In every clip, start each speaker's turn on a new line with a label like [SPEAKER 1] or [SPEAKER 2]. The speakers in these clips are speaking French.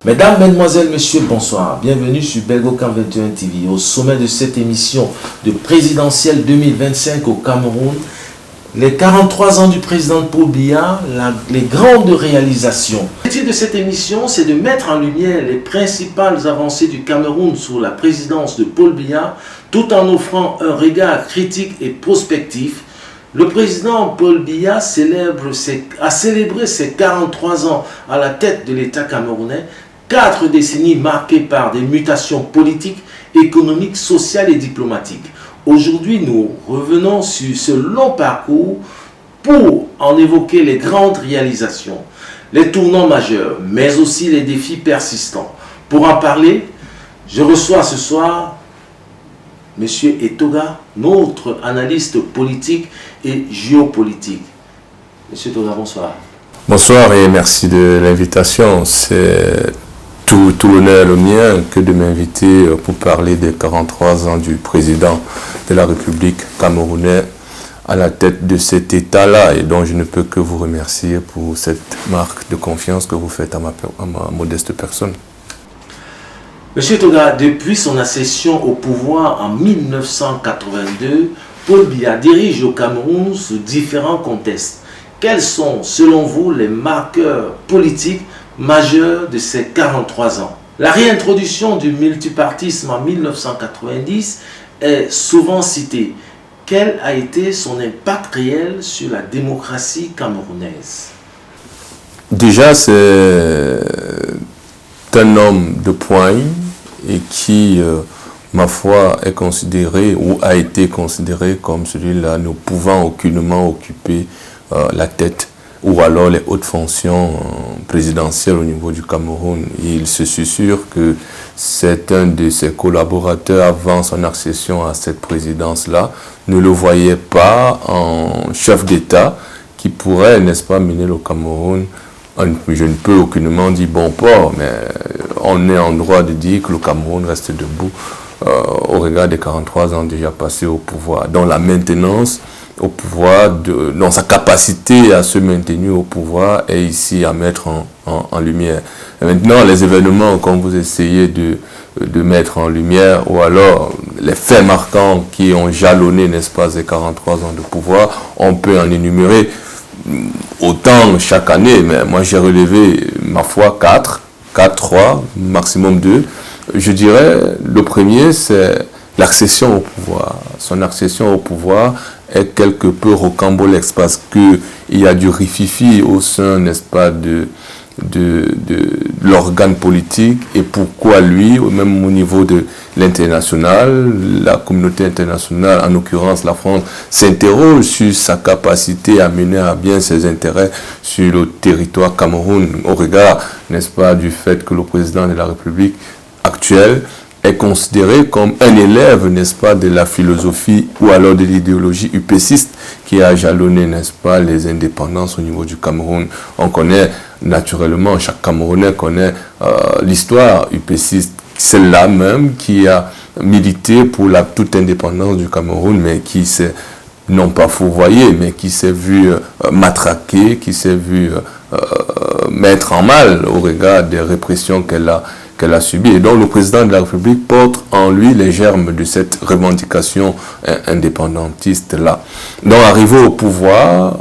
[SPEAKER 1] Mesdames, Mesdemoiselles, Messieurs, bonsoir. Bienvenue sur Belgocan 21 TV. Au sommet de cette émission de présidentielle 2025 au Cameroun, les 43 ans du président Paul Biya, les grandes réalisations. Le titre de cette émission, c'est de mettre en lumière les principales avancées du Cameroun sous la présidence de Paul Biya, tout en offrant un regard critique et prospectif. Le président Paul Biya a célébré ses 43 ans à la tête de l'État camerounais, 4 décennies marquées par des mutations politiques, économiques, sociales et diplomatiques. Aujourd'hui, nous revenons sur ce long parcours pour en évoquer les grandes réalisations, les tournants majeurs, mais aussi les défis persistants. Pour en parler, je reçois ce soir M. Etoga, notre analyste politique et géopolitique. M. Etoga, bonsoir.
[SPEAKER 2] Bonsoir et merci de l'invitation. C'est tout l'honneur le mien que de m'inviter pour parler des 43 ans du président de la République camerounaise à la tête de cet État-là, et dont je ne peux que vous remercier pour cette marque de confiance que vous faites à ma modeste personne.
[SPEAKER 1] Monsieur Toga, depuis son accession au pouvoir en 1982, Paul Biya dirige au Cameroun sous différents contextes. Quels sont, selon vous, les marqueurs politiques majeurs de ces 43 ans? La réintroduction du multipartisme en 1990 est souvent citée. Quel a été son impact réel sur la démocratie camerounaise?
[SPEAKER 2] Déjà, c'est un homme de poigne et qui, ma foi, est considéré ou a été considéré comme celui-là ne pouvant aucunement occuper la tête ou alors les hautes fonctions présidentielles au niveau du Cameroun. Il se susurre que c'est un de ses collaborateurs avant son accession à cette présidence-là ne le voyait pas en chef d'État qui pourrait, n'est-ce pas, mener le Cameroun. Je ne peux aucunement dire bon port, mais on est en droit de dire que le Cameroun reste debout au regard des 43 ans déjà passés au pouvoir, dont la maintenance au pouvoir, dans sa capacité à se maintenir au pouvoir est ici à mettre en lumière. Et maintenant, les événements, comme vous essayez de mettre en lumière, ou alors les faits marquants qui ont jalonné, n'est-ce pas, ces 43 ans de pouvoir, on peut en énumérer autant chaque année, mais moi j'ai relevé, ma foi, 4, 3, maximum 2. Je dirais, le premier, c'est l'accession au pouvoir. Son accession au pouvoir est quelque peu rocambolesque parce qu'il y a du rififi au sein, n'est-ce pas, de l'organe politique. Et pourquoi lui, même au niveau de l'international, la communauté internationale, en l'occurrence la France, s'interroge sur sa capacité à mener à bien ses intérêts sur le territoire Cameroun, au regard, n'est-ce pas, du fait que le président de la République actuel est considéré comme un élève, n'est-ce pas, de la philosophie ou alors de l'idéologie upéciste qui a jalonné, n'est-ce pas, les indépendances au niveau du Cameroun. On connaît naturellement, chaque Camerounais connaît l'histoire upéciste, celle-là même qui a milité pour la toute indépendance du Cameroun, mais qui s'est non pas fourvoyé, mais qui s'est vu matraqué, qui s'est vu mettre en mal au regard des répressions qu'elle a subi. Et donc le président de la République porte en lui les germes de cette revendication indépendantiste-là. Donc arrivé au pouvoir,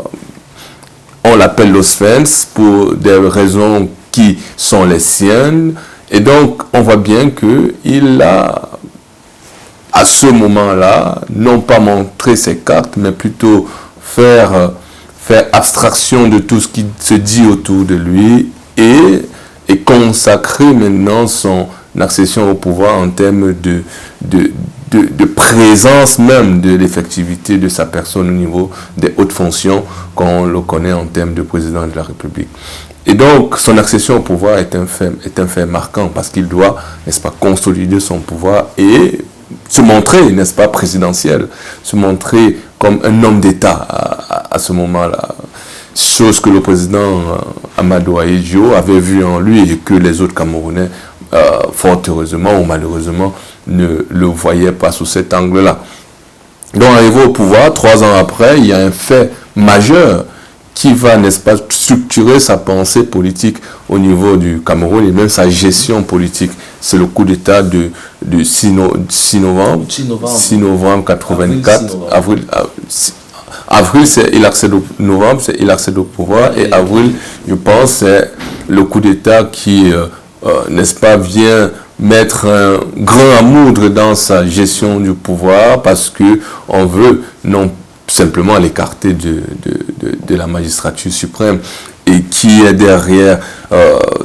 [SPEAKER 2] on l'appelle l'Osfens pour des raisons qui sont les siennes. Et donc on voit bien qu'il a, à ce moment-là, non pas montré ses cartes, mais plutôt faire abstraction de tout ce qui se dit autour de lui et consacrer maintenant son accession au pouvoir en termes de présence même de l'effectivité de sa personne au niveau des hautes fonctions qu'on le connaît en termes de président de la République. Et donc, son accession au pouvoir est un fait marquant parce qu'il doit, n'est-ce pas, consolider son pouvoir et se montrer, n'est-ce pas, présidentiel, se montrer comme un homme d'État à ce moment-là. Chose que le président Amadou Ahidjo avait vu en lui et que les autres Camerounais, fort heureusement ou malheureusement, ne le voyaient pas sous cet angle-là. Donc, arrivé au pouvoir, 3 ans après, il y a un fait majeur qui va, n'est-ce pas, structurer sa pensée politique au niveau du Cameroun et même sa gestion politique. C'est le coup d'État de 6 novembre 84, avril, il accède au novembre, il accède au pouvoir, et avril, je pense, c'est le coup d'État qui, n'est-ce pas, vient mettre un grain à moudre dans sa gestion du pouvoir parce que on veut non simplement l'écarter de la magistrature suprême. Et qui est derrière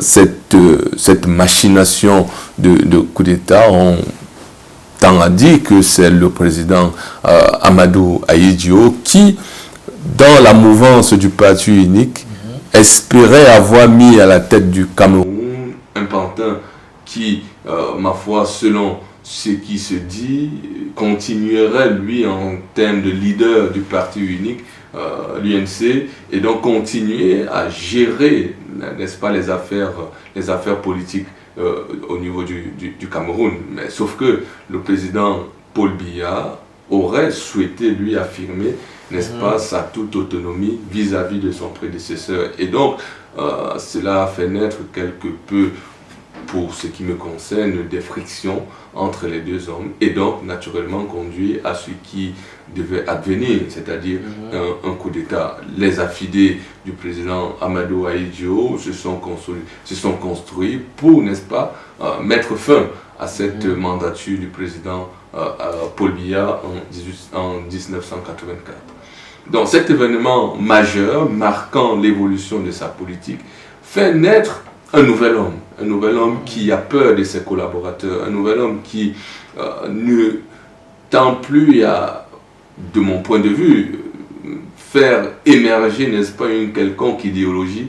[SPEAKER 2] cette machination de coup d'État? On a dit que c'est le président Amadou Ahidjo qui, dans la mouvance du parti unique, espérait avoir mis à la tête du Cameroun un pantin qui, ma foi, selon ce qui se dit, continuerait, lui, en termes de leader du parti unique, l'UNC, et donc continuer à gérer, n'est-ce pas, les affaires politiques au niveau du Cameroun. Mais sauf que le président Paul Biya aurait souhaité lui affirmer, n'est-ce pas, sa toute autonomie vis-à-vis de son prédécesseur. Et donc, cela a fait naître quelque peu, pour ce qui me concerne, des frictions entre les deux hommes, et donc naturellement conduit à ce qui devait advenir, c'est-à-dire un coup d'État. Les affidés du président Amadou Ahidjo se sont construits pour, n'est-ce pas, mettre fin à cette mandature du président Paul Biya en 1984. Donc cet événement majeur, marquant l'évolution de sa politique, fait naître un nouvel homme qui a peur de ses collaborateurs, un nouvel homme qui ne tend plus à, de mon point de vue, faire émerger, n'est-ce pas, une quelconque idéologie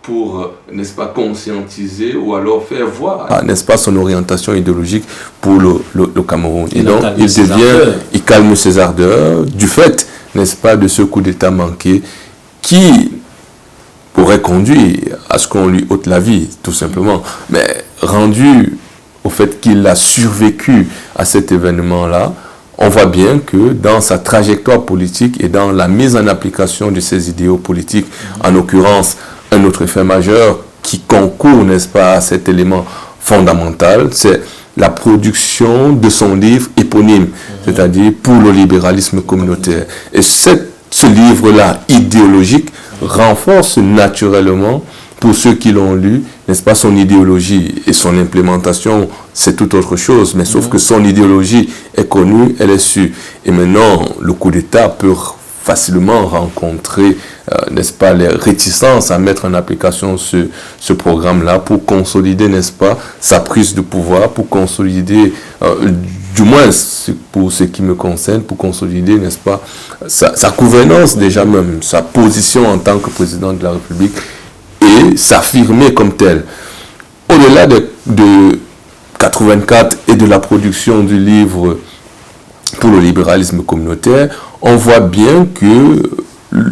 [SPEAKER 2] pour, n'est-ce pas, conscientiser ou alors faire voir, n'est-ce pas, son orientation idéologique pour le Cameroun. Et donc, il calme ses ardeurs du fait, n'est-ce pas, de ce coup d'État manqué qui aurait conduit à ce qu'on lui ôte la vie, tout simplement. Mais rendu au fait qu'il a survécu à cet événement-là, on voit bien que dans sa trajectoire politique et dans la mise en application de ses idéaux politiques, en l'occurrence, un autre fait majeur qui concourt, n'est-ce pas, à cet élément fondamental, c'est la production de son livre éponyme, c'est-à-dire pour le libéralisme communautaire. Et ce livre-là, idéologique, renforce naturellement, pour ceux qui l'ont lu, n'est-ce pas, son idéologie, et son implémentation, c'est tout autre chose, mais sauf que son idéologie est connue, elle est sûre. Et maintenant, le coup d'État peut facilement rencontrer, n'est-ce pas, les réticences à mettre en application ce programme-là pour consolider, n'est-ce pas, sa prise de pouvoir, pour consolider, du moins pour ce qui me concerne, pour consolider, n'est-ce pas, sa gouvernance déjà même, sa position en tant que président de la République et s'affirmer comme tel. Au-delà de 84 et de la production du livre pour le libéralisme communautaire, on voit bien que,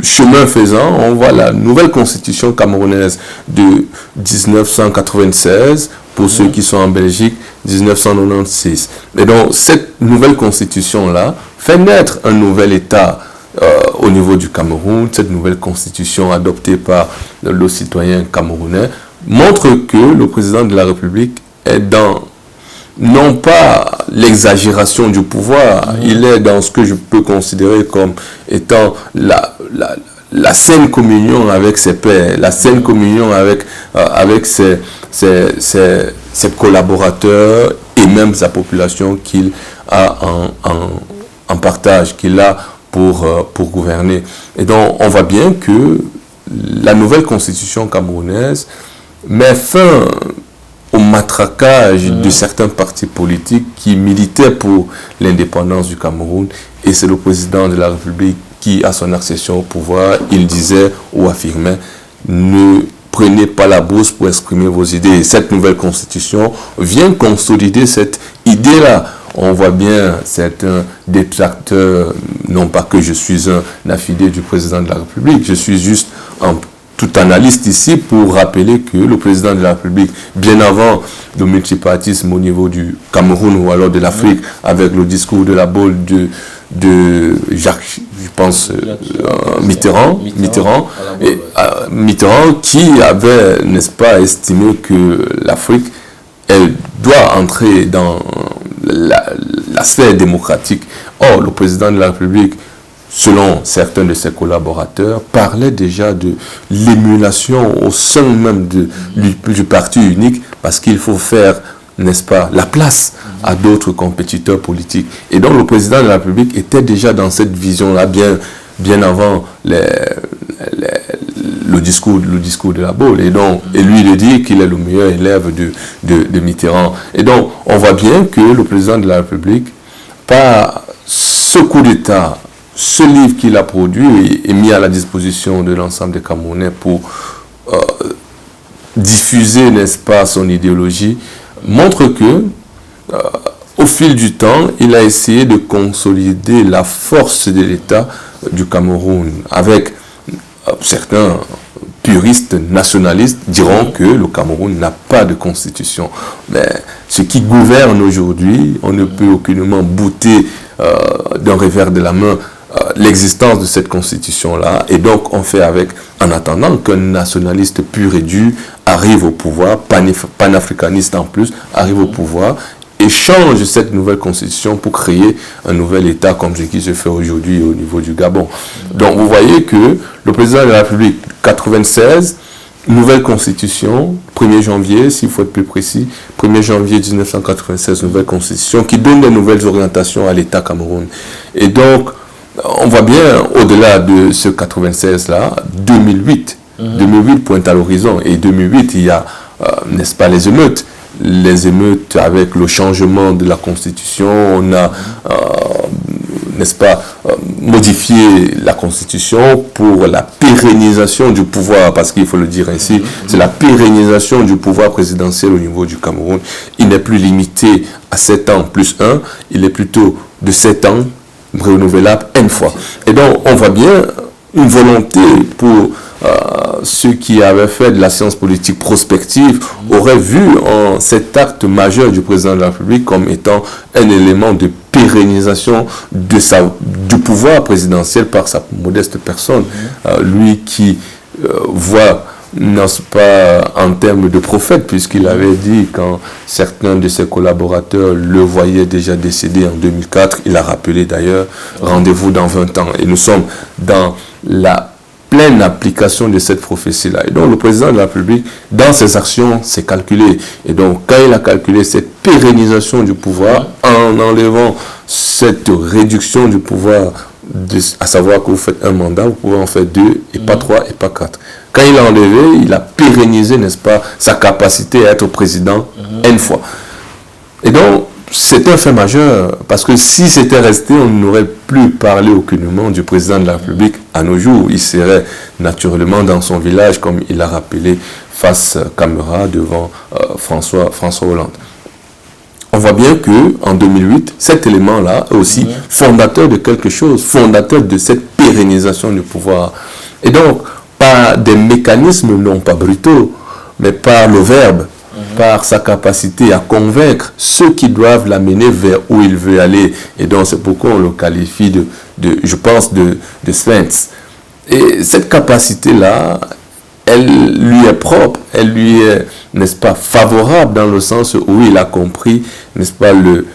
[SPEAKER 2] chemin faisant, on voit la nouvelle constitution camerounaise de 1996, pour ceux qui sont en Belgique, 1996. Et donc, cette nouvelle constitution-là fait naître un nouvel État au niveau du Cameroun. Cette nouvelle constitution adoptée par le citoyen camerounais montre que le président de la République est dans, non pas l'exagération du pouvoir, il est dans ce que je peux considérer comme étant la saine communion avec ses pairs, la saine communion avec ses collaborateurs et même sa population qu'il a en partage, qu'il a pour gouverner. Et donc, on voit bien que la nouvelle constitution camerounaise met fin au matraquage de certains partis politiques qui militaient pour l'indépendance du Cameroun. Et c'est le président de la République qui, à son accession au pouvoir, il disait ou affirmait « Ne prenez pas la bourse pour exprimer vos idées ». Cette nouvelle constitution vient consolider cette idée-là. On voit bien certains détracteurs, non pas que je suis un affidé du président de la République, je suis juste un tout analyste ici pour rappeler que le président de la République, bien avant le multipartisme au niveau du Cameroun ou alors de l'Afrique, avec le discours de la boule de Jacques, je pense, Mitterrand, Mitterrand qui avait, n'est-ce pas, estimé que l'Afrique, elle doit entrer dans la sphère démocratique. Or, le président de la République, selon certains de ses collaborateurs, parlait déjà de l'émulation au sein même du parti unique, parce qu'il faut faire, n'est-ce pas, la place à d'autres compétiteurs politiques. Et donc le président de la République était déjà dans cette vision-là, bien avant le discours de la Baule. Et donc, et lui, il dit qu'il est le meilleur élève de Mitterrand. Et donc, on voit bien que le président de la République, par ce coup d'État, ce livre qu'il a produit est mis à la disposition de l'ensemble des Camerounais pour diffuser, n'est-ce pas, son idéologie, montre que, au fil du temps, il a essayé de consolider la force de l'État du Cameroun. Avec certains puristes nationalistes diront que le Cameroun n'a pas de constitution. Mais ce qui gouverne aujourd'hui, on ne peut aucunement bouter d'un revers de la main l'existence de cette constitution-là. Et donc, on fait avec, en attendant qu'un nationaliste pur et dur arrive au pouvoir, panafricaniste en plus, arrive au pouvoir et change cette nouvelle constitution pour créer un nouvel État comme ce qui se fait aujourd'hui au niveau du Gabon. Donc, vous voyez que le président de la République, 96, nouvelle constitution, 1er janvier, s'il faut être plus précis, 1er janvier 1996, nouvelle constitution qui donne de nouvelles orientations à l'État Cameroun. Et donc, on voit bien, au-delà de ce 96-là, 2008. 2008 pointe à l'horizon. Et 2008, il y a, n'est-ce pas, les émeutes. Les émeutes avec le changement de la Constitution. On a, n'est-ce pas, modifié la Constitution pour la pérennisation du pouvoir, parce qu'il faut le dire ainsi, c'est la pérennisation du pouvoir présidentiel au niveau du Cameroun. Il n'est plus limité à 7 ans plus 1, il est plutôt de 7 ans, renouvelable N fois. Et donc, on voit bien une volonté pour ceux qui avaient fait de la science politique prospective, auraient vu en cet acte majeur du président de la République comme étant un élément de pérennisation du pouvoir présidentiel par sa modeste personne. Lui qui voit, n'est-ce pas, en termes de prophète, puisqu'il avait dit, quand certains de ses collaborateurs le voyaient déjà décédé en 2004, il a rappelé d'ailleurs, rendez-vous dans 20 ans. Et nous sommes dans la pleine application de cette prophétie-là. Et donc le président de la République, dans ses actions, s'est calculé. Et donc quand il a calculé cette pérennisation du pouvoir, en enlevant cette réduction du pouvoir, à savoir que vous faites un mandat, vous pouvez en faire 2, et pas 3, et pas 4. Quand il a enlevé, il a pérennisé, n'est-ce pas, sa capacité à être président N fois. Et donc, c'est un fait majeur, parce que si c'était resté, on n'aurait plus parlé aucunement du président de la République à nos jours. Il serait naturellement dans son village, comme il a rappelé, face caméra devant François Hollande. On voit bien que en 2008, cet élément-là est aussi fondateur de quelque chose, fondateur de cette pérennisation du pouvoir. Et donc, par des mécanismes non pas brutaux, mais par le verbe, par sa capacité à convaincre ceux qui doivent l'amener vers où il veut aller. Et donc, c'est pourquoi on le qualifie je pense, de sphinx. Et cette capacité-là, elle lui est propre, elle lui est, n'est-ce pas, favorable dans le sens où il a compris, n'est-ce pas, le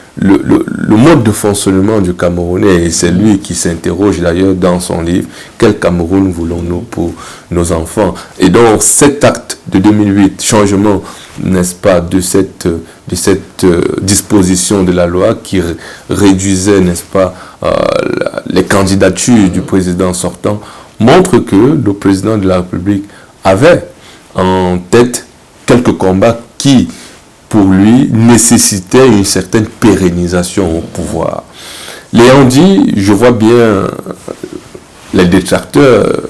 [SPEAKER 2] mode de fonctionnement du Camerounais. Et c'est lui qui s'interroge d'ailleurs dans son livre, quel Cameroun voulons-nous pour nos enfants? Et donc cet acte de 2008, changement, n'est-ce pas, de cette disposition de la loi qui réduisait, n'est-ce pas, les candidatures du président sortant, montre que le président de la République avait en tête quelques combats qui, pour lui, nécessitaient une certaine pérennisation au pouvoir. L'ayant dit, je vois bien les détracteurs,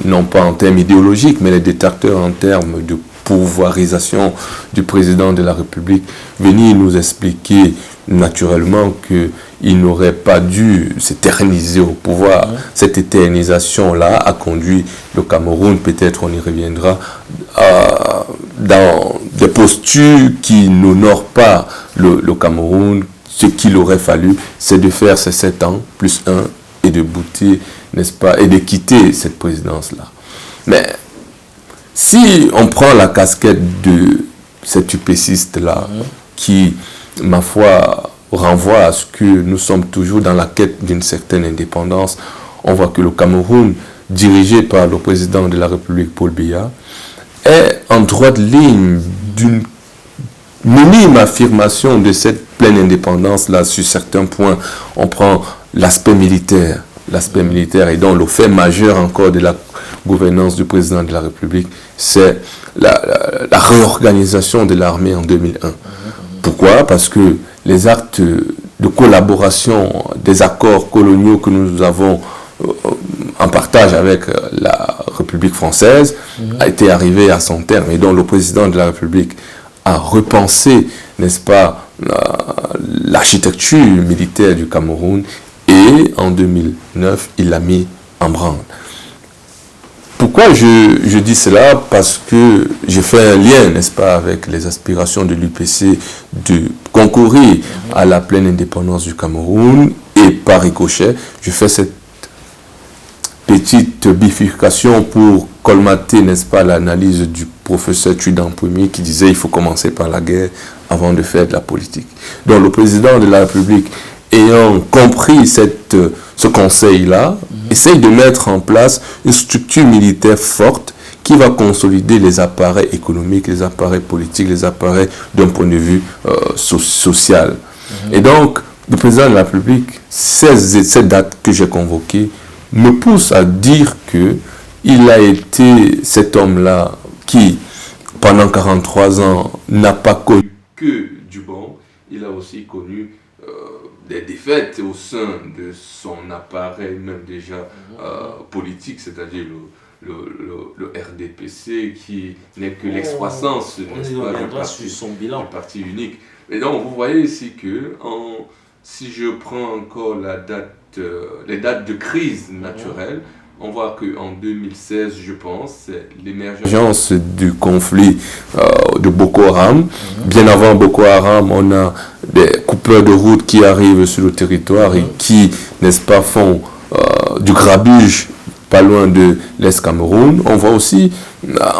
[SPEAKER 2] non pas en termes idéologiques, mais les détracteurs en termes de pouvoirisation du président de la République, venir nous expliquer naturellement qu'il n'aurait pas dû s'éterniser au pouvoir. Cette éternisation-là a conduit le Cameroun, peut-être on y reviendra, dans des postures qui n'honorent pas le Cameroun, ce qu'il aurait fallu, c'est de faire ces 7 ans, plus 1, et de bouter, n'est-ce pas, et de quitter cette présidence-là. Mais si on prend la casquette de cet UPCiste-là, qui, ma foi, renvoie à ce que nous sommes toujours dans la quête d'une certaine indépendance, on voit que le Cameroun, dirigé par le président de la République, Paul Biya, est en droite ligne d'une minime affirmation de cette pleine indépendance-là sur certains points. On prend l'aspect militaire et donc le fait majeur encore de la gouvernance du président de la République, c'est la réorganisation de l'armée en 2001. Pourquoi? Parce que les actes de collaboration des accords coloniaux que nous avons en partage avec la République française a été arrivé à son terme. Et donc le président de la République a repensé, n'est-ce pas, l'architecture militaire du Cameroun, et en 2009, il l'a mis en branle. Pourquoi je dis cela? Parce que j'ai fait un lien, n'est-ce pas, avec les aspirations de l'UPC de concourir à la pleine indépendance du Cameroun, et par ricochet, je fais cette petite bifurcation pour colmater, n'est-ce pas, l'analyse du professeur Tudan Premier qui disait il faut commencer par la guerre avant de faire de la politique. Donc le président de la République, ayant compris ce conseil-là, essaye de mettre en place une structure militaire forte qui va consolider les appareils économiques, les appareils politiques, les appareils d'un point de vue social. Et donc, le président de la République, cette date que j'ai convoquée, me pousse à dire que il a été cet homme-là qui, pendant 43 ans, n'a pas connu que du bon. Il a aussi connu des défaites au sein de son appareil, même déjà politique, c'est-à-dire le RDPC, qui n'est que l'excroissance du parti unique. Et donc, vous voyez ici que, si je prends encore les dates de crise naturelle, on voit qu'en 2016, je pense, c'est l'émergence du conflit de Boko Haram. Bien avant Boko Haram, on a des coupeurs de route qui arrivent sur le territoire et qui, n'est-ce pas, font du grabuge pas loin de l'Est Cameroun. On voit aussi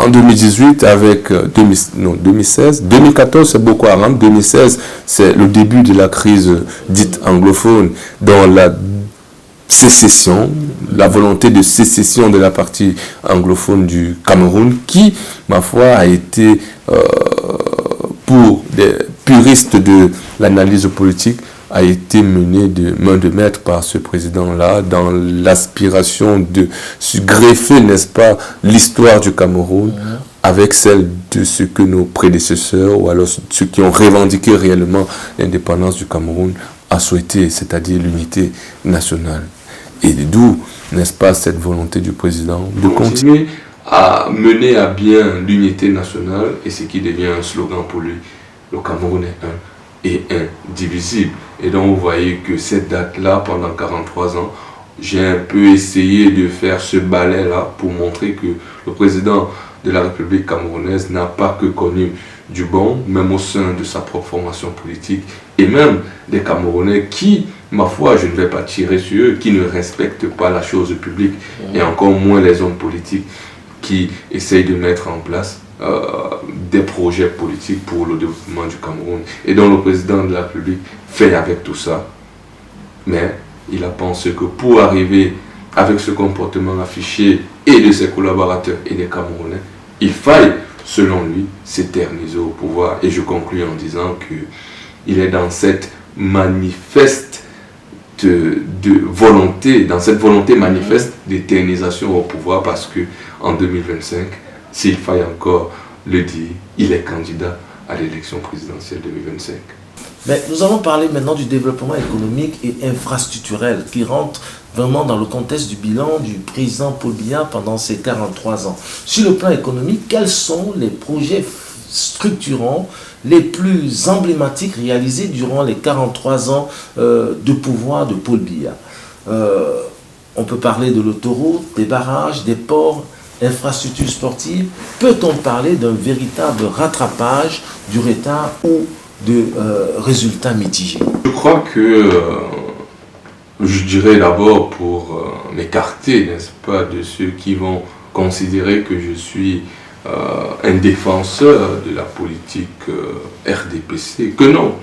[SPEAKER 2] en 2018 avec 2016, 2014 c'est Boko Haram, 2016 c'est le début de la crise dite anglophone dans la sécession, la volonté de sécession de la partie anglophone du Cameroun qui, ma foi, a été pour des puristes de l'analyse politique a été menée de main de maître par ce président-là dans l'aspiration de se greffer, n'est-ce pas, l'histoire du Cameroun avec celle de ce que nos prédécesseurs ou alors ceux qui ont revendiqué réellement l'indépendance du Cameroun a souhaité, c'est-à-dire l'unité nationale. Et d'où, n'est-ce pas, cette volonté du président de continuer à mener à bien l'unité nationale et ce qui devient un slogan pour lui, le Cameroun est un et indivisible. Et donc vous voyez que cette date-là, pendant 43 ans, j'ai un peu essayé de faire ce balai-là pour montrer que le président de la République camerounaise n'a pas que connu du bon, même au sein de sa propre formation politique, et même des Camerounais qui, ma foi, je ne vais pas tirer sur eux, qui ne respectent pas la chose publique, et encore moins les hommes politiques qui essayent de mettre en place des projets politiques pour le développement du Cameroun. Et donc le président de la République fait avec tout ça, mais il a pensé que pour arriver avec ce comportement affiché et de ses collaborateurs et des Camerounais, il faille, selon lui, s'éterniser au pouvoir. Et je conclus en disant qu'il est dans cette manifeste de volonté, dans cette volonté manifeste d'éternisation au pouvoir, parce que en 2025, s'il faille encore le dire, il est candidat à l'élection présidentielle 2025.
[SPEAKER 1] Mais nous allons parler maintenant du développement économique et infrastructurel qui rentre vraiment dans le contexte du bilan du président Paul Biya pendant ces 43 ans. Sur le plan économique, quels sont les projets structurants les plus emblématiques réalisés durant les 43 ans de pouvoir de Paul Biya? On peut parler de l'autoroute, des barrages, des ports, infrastructures sportives. Peut-on parler d'un véritable rattrapage du retard ou de résultats mitigés?
[SPEAKER 2] Je crois que, je dirais d'abord pour m'écarter, n'est-ce pas, de ceux qui vont considérer que je suis un défenseur de la politique RDPC, que non,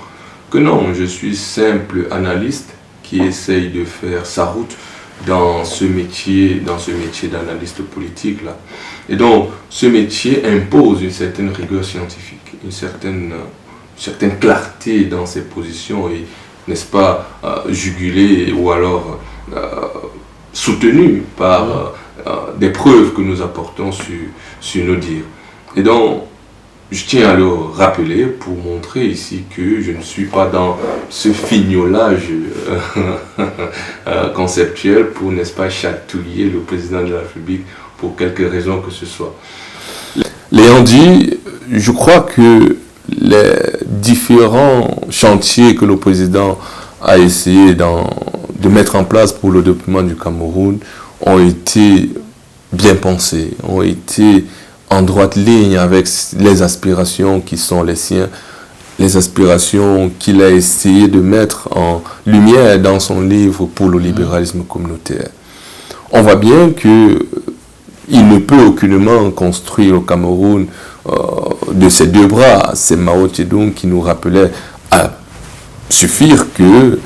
[SPEAKER 2] je suis simple analyste qui essaye de faire sa route dans ce métier d'analyste politique là. Et donc, ce métier impose une certaine rigueur scientifique, une certaine clarté dans ses positions et, n'est-ce pas, jugulée ou alors soutenue par des preuves que nous apportons sur nos dires. Et donc, je tiens à le rappeler pour montrer ici que je ne suis pas dans ce fignolage conceptuel pour, n'est-ce pas, chatouiller le président de la République pour quelque raison que ce soit. L'ayant dit, je crois que les différents chantiers que le président a essayé de mettre en place pour le développement du Cameroun ont été bien pensés, ont été en droite ligne avec les aspirations qui sont les siens, les aspirations qu'il a essayé de mettre en lumière dans son livre pour le libéralisme communautaire. On voit bien que il ne peut aucunement construire au Cameroun de ses deux bras. C'est Mao Tse-tung qui nous rappelait à suffire que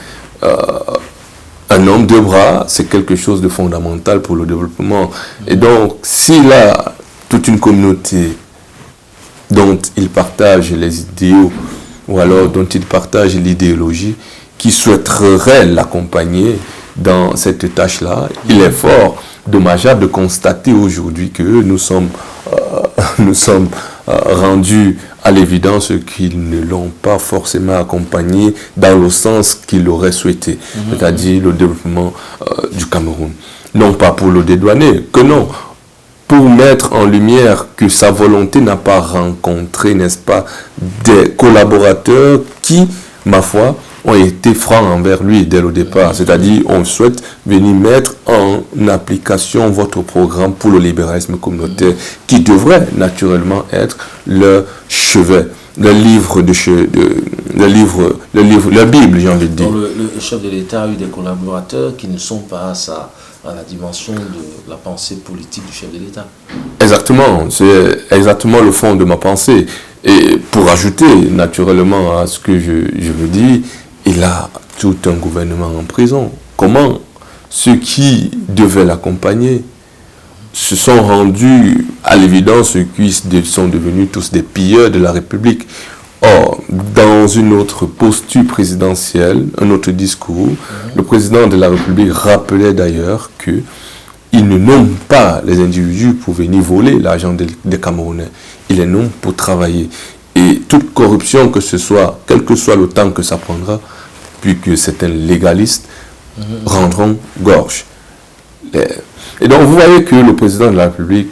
[SPEAKER 2] un homme de bras, c'est quelque chose de fondamental pour le développement. Et donc, s'il a toute une communauté dont il partage les idéaux ou alors dont il partage l'idéologie, qui souhaiterait l'accompagner dans cette tâche-là, il est fort dommageable de constater aujourd'hui que nous sommes rendus à l'évidence qu'ils ne l'ont pas forcément accompagné dans le sens qu'il aurait souhaité, c'est-à-dire le développement du Cameroun. Non pas pour le dédouaner, que non, pour mettre en lumière que sa volonté n'a pas rencontré, n'est-ce pas, des collaborateurs qui, ma foi, ont été francs envers lui dès le départ. C'est-à-dire, on souhaite venir mettre en application votre programme pour le libéralisme communautaire, qui devrait naturellement être le chevet, la Bible, j'ai envie de dire.
[SPEAKER 1] Donc le chef de l'État a eu des collaborateurs qui ne sont pas à la dimension de la pensée politique du chef de l'État.
[SPEAKER 2] Exactement, c'est exactement le fond de ma pensée. Et pour ajouter naturellement à ce que je veux dire, il a tout un gouvernement en prison. Comment ceux qui devaient l'accompagner se sont rendus à l'évidence, ceux qui sont devenus tous des pilleurs de la République. Or, dans une autre posture présidentielle, un autre discours, le président de la République rappelait d'ailleurs qu'il ne nomme pas les individus pour venir voler l'argent des Camerounais. Il les nomme pour travailler. Et toute corruption que ce soit, quel que soit le temps que ça prendra, puisque c'est un légaliste, rendront gorge. Et donc vous voyez que le président de la République,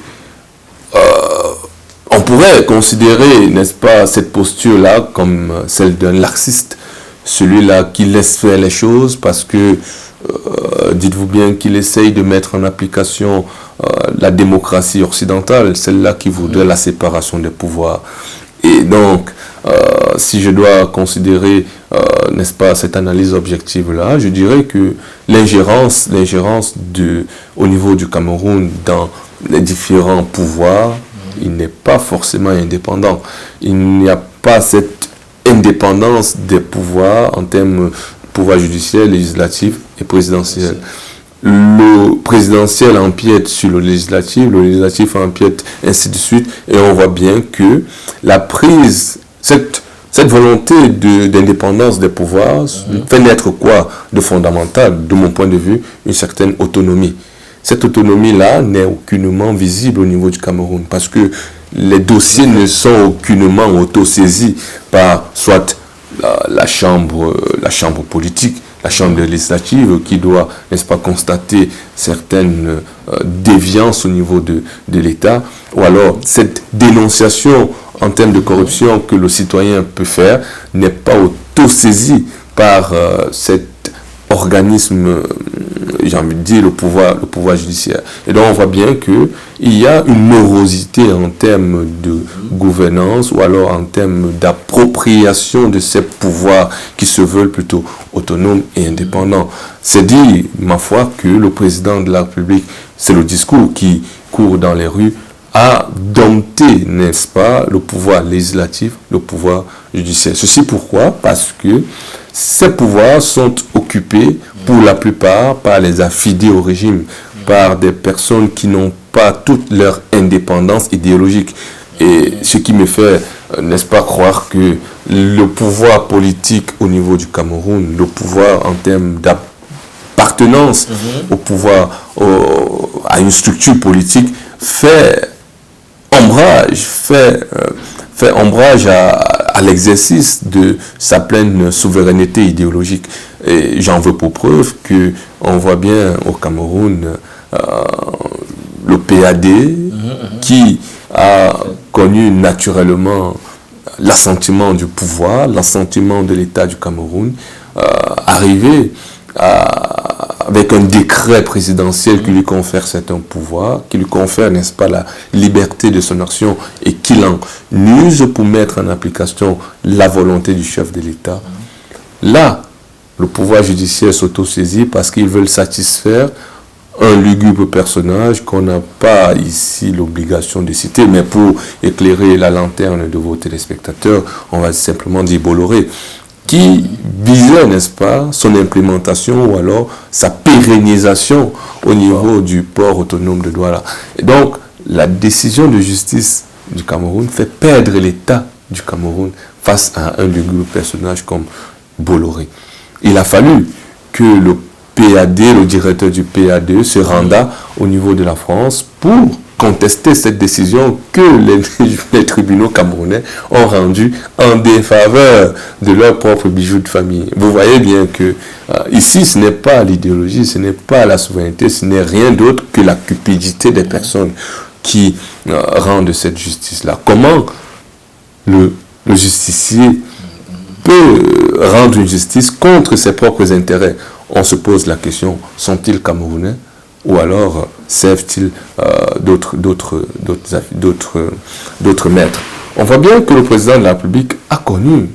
[SPEAKER 2] on pourrait considérer, n'est-ce pas, cette posture-là comme celle d'un laxiste, celui-là qui laisse faire les choses parce que, dites-vous bien qu'il essaye de mettre en application la démocratie occidentale, celle-là qui voudrait la séparation des pouvoirs. Et donc, si je dois considérer, n'est-ce pas, cette analyse objective-là, je dirais que l'ingérence au niveau du Cameroun dans les différents pouvoirs, il n'est pas forcément indépendant. Il n'y a pas cette indépendance des pouvoirs en termes de pouvoir judiciaire, législatif et présidentiel. Le présidentiel empiète sur le législatif empiète, ainsi de suite, et on voit bien que la prise, cette volonté d'indépendance des pouvoirs fait naître quoi de fondamental, de mon point de vue, une certaine autonomie. Cette autonomie-là n'est aucunement visible au niveau du Cameroun parce que les dossiers ne sont aucunement autosaisis par soit la chambre politique, la chambre législative qui doit, n'est-ce pas, constater certaines déviances au niveau de l'État, ou alors cette dénonciation en termes de corruption que le citoyen peut faire n'est pas autosaisie par cet organisme, j'ai envie de dire, le pouvoir judiciaire. Et donc on voit bien qu'il y a une morosité en termes de gouvernance ou alors en termes d'approche l'appropriation de ces pouvoirs qui se veulent plutôt autonomes et indépendants. C'est dit, ma foi, que le président de la République, c'est le discours qui court dans les rues, a dompté, n'est-ce pas, le pouvoir législatif, le pouvoir judiciaire. Ceci pourquoi? Parce que ces pouvoirs sont occupés pour la plupart par les affidés au régime, par des personnes qui n'ont pas toute leur indépendance idéologique. Et ce qui me fait, n'est-ce pas, croire que le pouvoir politique au niveau du Cameroun, le pouvoir en termes d'appartenance au pouvoir, à une structure politique, fait ombrage à l'exercice de sa pleine souveraineté idéologique. Et j'en veux pour preuve qu'on voit bien au Cameroun le PAD qui a connu naturellement l'assentiment du pouvoir, l'assentiment de l'État du Cameroun, arrivé avec un décret présidentiel qui lui confère certains pouvoirs, qui lui confère, n'est-ce pas, la liberté de son action et qu'il en use pour mettre en application la volonté du chef de l'État. Là, le pouvoir judiciaire s'autosaisit parce qu'ils veulent satisfaire un lugubre personnage qu'on n'a pas ici l'obligation de citer, mais pour éclairer la lanterne de vos téléspectateurs, on va simplement dire Bolloré, qui visait, n'est-ce pas, son implémentation ou alors sa pérennisation au niveau du port autonome de Douala. Et donc, la décision de justice du Cameroun fait perdre l'État du Cameroun face à un lugubre personnage comme Bolloré. Il a fallu que le PAD, le directeur du PAD, se renda au niveau de la France pour contester cette décision que les tribunaux camerounais ont rendue en défaveur de leur propre bijou de famille. Vous voyez bien que ici, ce n'est pas l'idéologie, ce n'est pas la souveraineté, ce n'est rien d'autre que la cupidité des personnes qui rendent cette justice-là. Comment le justicier peut rendre une justice contre ses propres intérêts? On se pose la question, sont-ils camerounais ou alors servent-ils d'autres maîtres? On voit bien que le président de la République a connu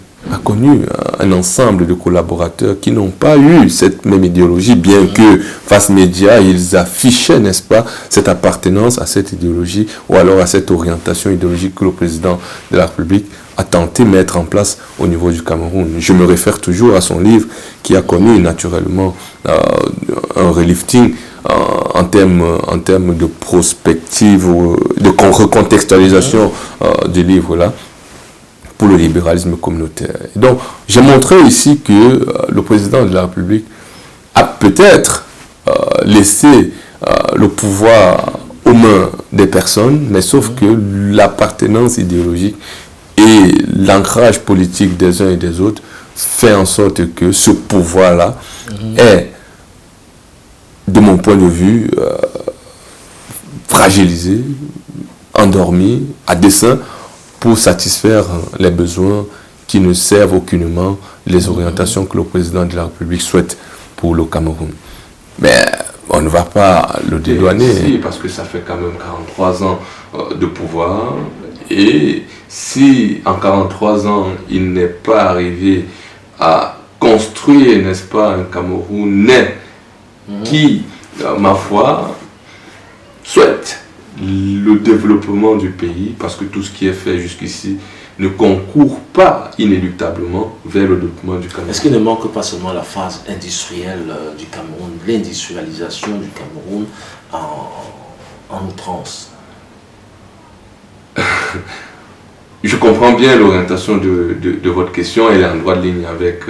[SPEAKER 2] un ensemble de collaborateurs qui n'ont pas eu cette même idéologie, bien que face médias, ils affichaient, n'est-ce pas, cette appartenance à cette idéologie ou alors à cette orientation idéologique que le président de la République a tenté de mettre en place au niveau du Cameroun. Je me réfère toujours à son livre qui a connu naturellement un relifting en termes de prospective, de recontextualisation du livre-là pour le libéralisme communautaire. Et donc, j'ai montré ici que le président de la République a peut-être laissé le pouvoir aux mains des personnes, mais sauf que l'appartenance idéologique et l'ancrage politique des uns et des autres fait en sorte que ce pouvoir-là est, de mon point de vue, fragilisé, endormi, à dessein, pour satisfaire les besoins qui ne servent aucunement les orientations que le président de la République souhaite pour le Cameroun. Mais on ne va pas le dédouaner, parce que ça fait quand même 43 ans de pouvoir. Et si en 43 ans, il n'est pas arrivé à construire, n'est-ce pas, un Camerounais qui, ma foi, souhaite le développement du pays, parce que tout ce qui est fait jusqu'ici ne concourt pas inéluctablement vers le développement du Cameroun.
[SPEAKER 1] Est-ce qu'il ne manque pas seulement la phase industrielle du Cameroun, l'industrialisation du Cameroun en outrance?
[SPEAKER 2] Je comprends bien l'orientation de votre question, elle est en droite ligne avec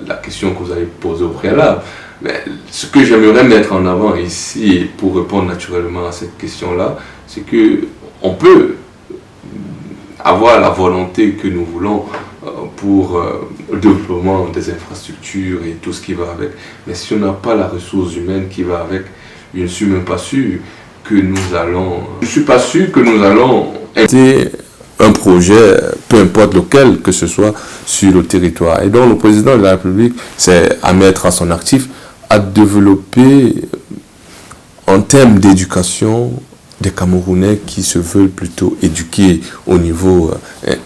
[SPEAKER 2] la question que vous avez posée au préalable. Mais ce que j'aimerais mettre en avant ici, pour répondre naturellement à cette question-là, c'est qu'on peut avoir la volonté que nous voulons pour le développement des infrastructures et tout ce qui va avec. Mais si on n'a pas la ressource humaine qui va avec, je ne suis même pas sûr que nous allons... Je ne suis pas sûr que nous allons... un projet, peu importe lequel que ce soit, sur le territoire. Et donc le président de la République, c'est à mettre à son actif, à développer en termes d'éducation, des Camerounais qui se veulent plutôt éduqués au niveau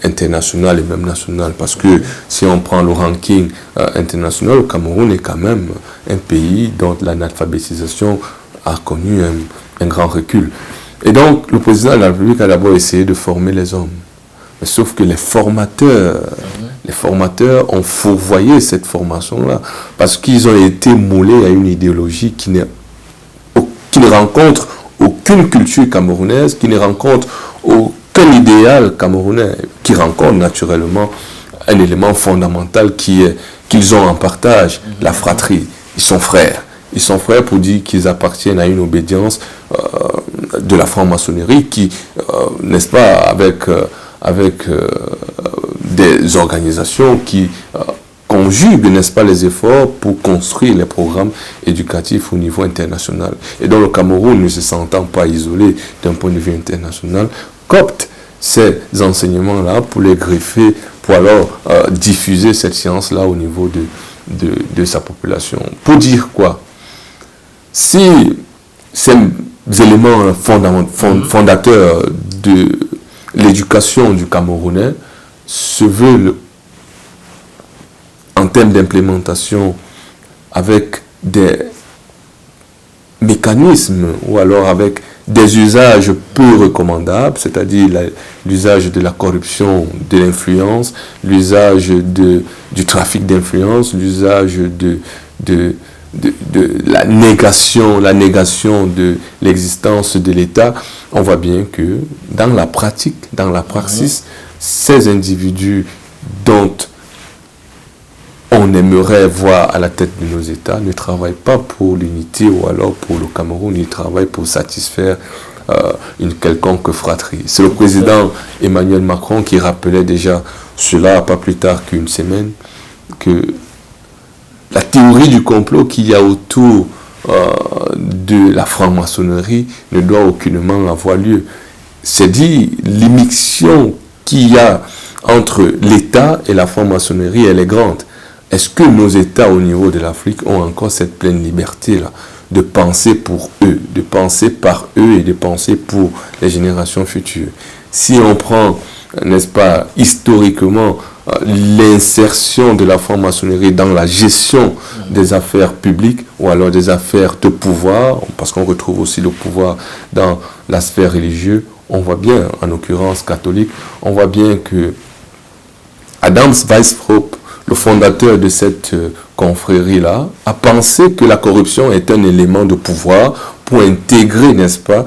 [SPEAKER 2] international et même national. Parce que si on prend le ranking international, le Cameroun est quand même un pays dont l'analphabétisation a connu un grand recul. Et donc, le président de la République a d'abord essayé de former les hommes. Mais sauf que les formateurs ont fourvoyé cette formation-là parce qu'ils ont été moulés à une idéologie qui ne rencontre aucune culture camerounaise, qui ne rencontre aucun idéal camerounais, qui rencontre naturellement un élément fondamental qu'ils ont en partage, la fratrie. Ils sont frères. Ils sont frères pour dire qu'ils appartiennent à une obédience de la franc-maçonnerie qui, n'est-ce pas, avec des organisations qui conjuguent, n'est-ce pas, les efforts pour construire les programmes éducatifs au niveau international. Et donc le Cameroun, ne se sentant pas isolé d'un point de vue international, copte ces enseignements-là pour les greffer, pour alors diffuser cette science-là au niveau de sa population. Pour dire quoi? Si ces éléments fondateurs de l'éducation du Camerounais se veulent en termes d'implémentation avec des mécanismes ou alors avec des usages peu recommandables, c'est-à-dire l'usage de la corruption, de l'influence, l'usage du trafic d'influence, l'usage de la négation de l'existence de l'État, on voit bien que dans la pratique, dans la praxis, ces individus dont on aimerait voir à la tête de nos États ne travaillent pas pour l'unité ou alors pour le Cameroun, ils travaillent pour satisfaire une quelconque fratrie. C'est le président Emmanuel Macron qui rappelait déjà cela pas plus tard qu'une semaine, que la théorie du complot qu'il y a autour de la franc-maçonnerie ne doit aucunement avoir lieu. C'est dit, l'immixtion qu'il y a entre l'État et la franc-maçonnerie, elle est grande. Est-ce que nos États au niveau de l'Afrique ont encore cette pleine liberté-là de penser pour eux, de penser par eux et de penser pour les générations futures? Si on prend, n'est-ce pas, historiquement, l'insertion de la franc-maçonnerie dans la gestion des affaires publiques ou alors des affaires de pouvoir, parce qu'on retrouve aussi le pouvoir dans la sphère religieuse, on voit bien, en l'occurrence catholique, on voit bien que Adams Weishaupt, le fondateur de cette confrérie-là, a pensé que la corruption est un élément de pouvoir pour intégrer, n'est-ce pas,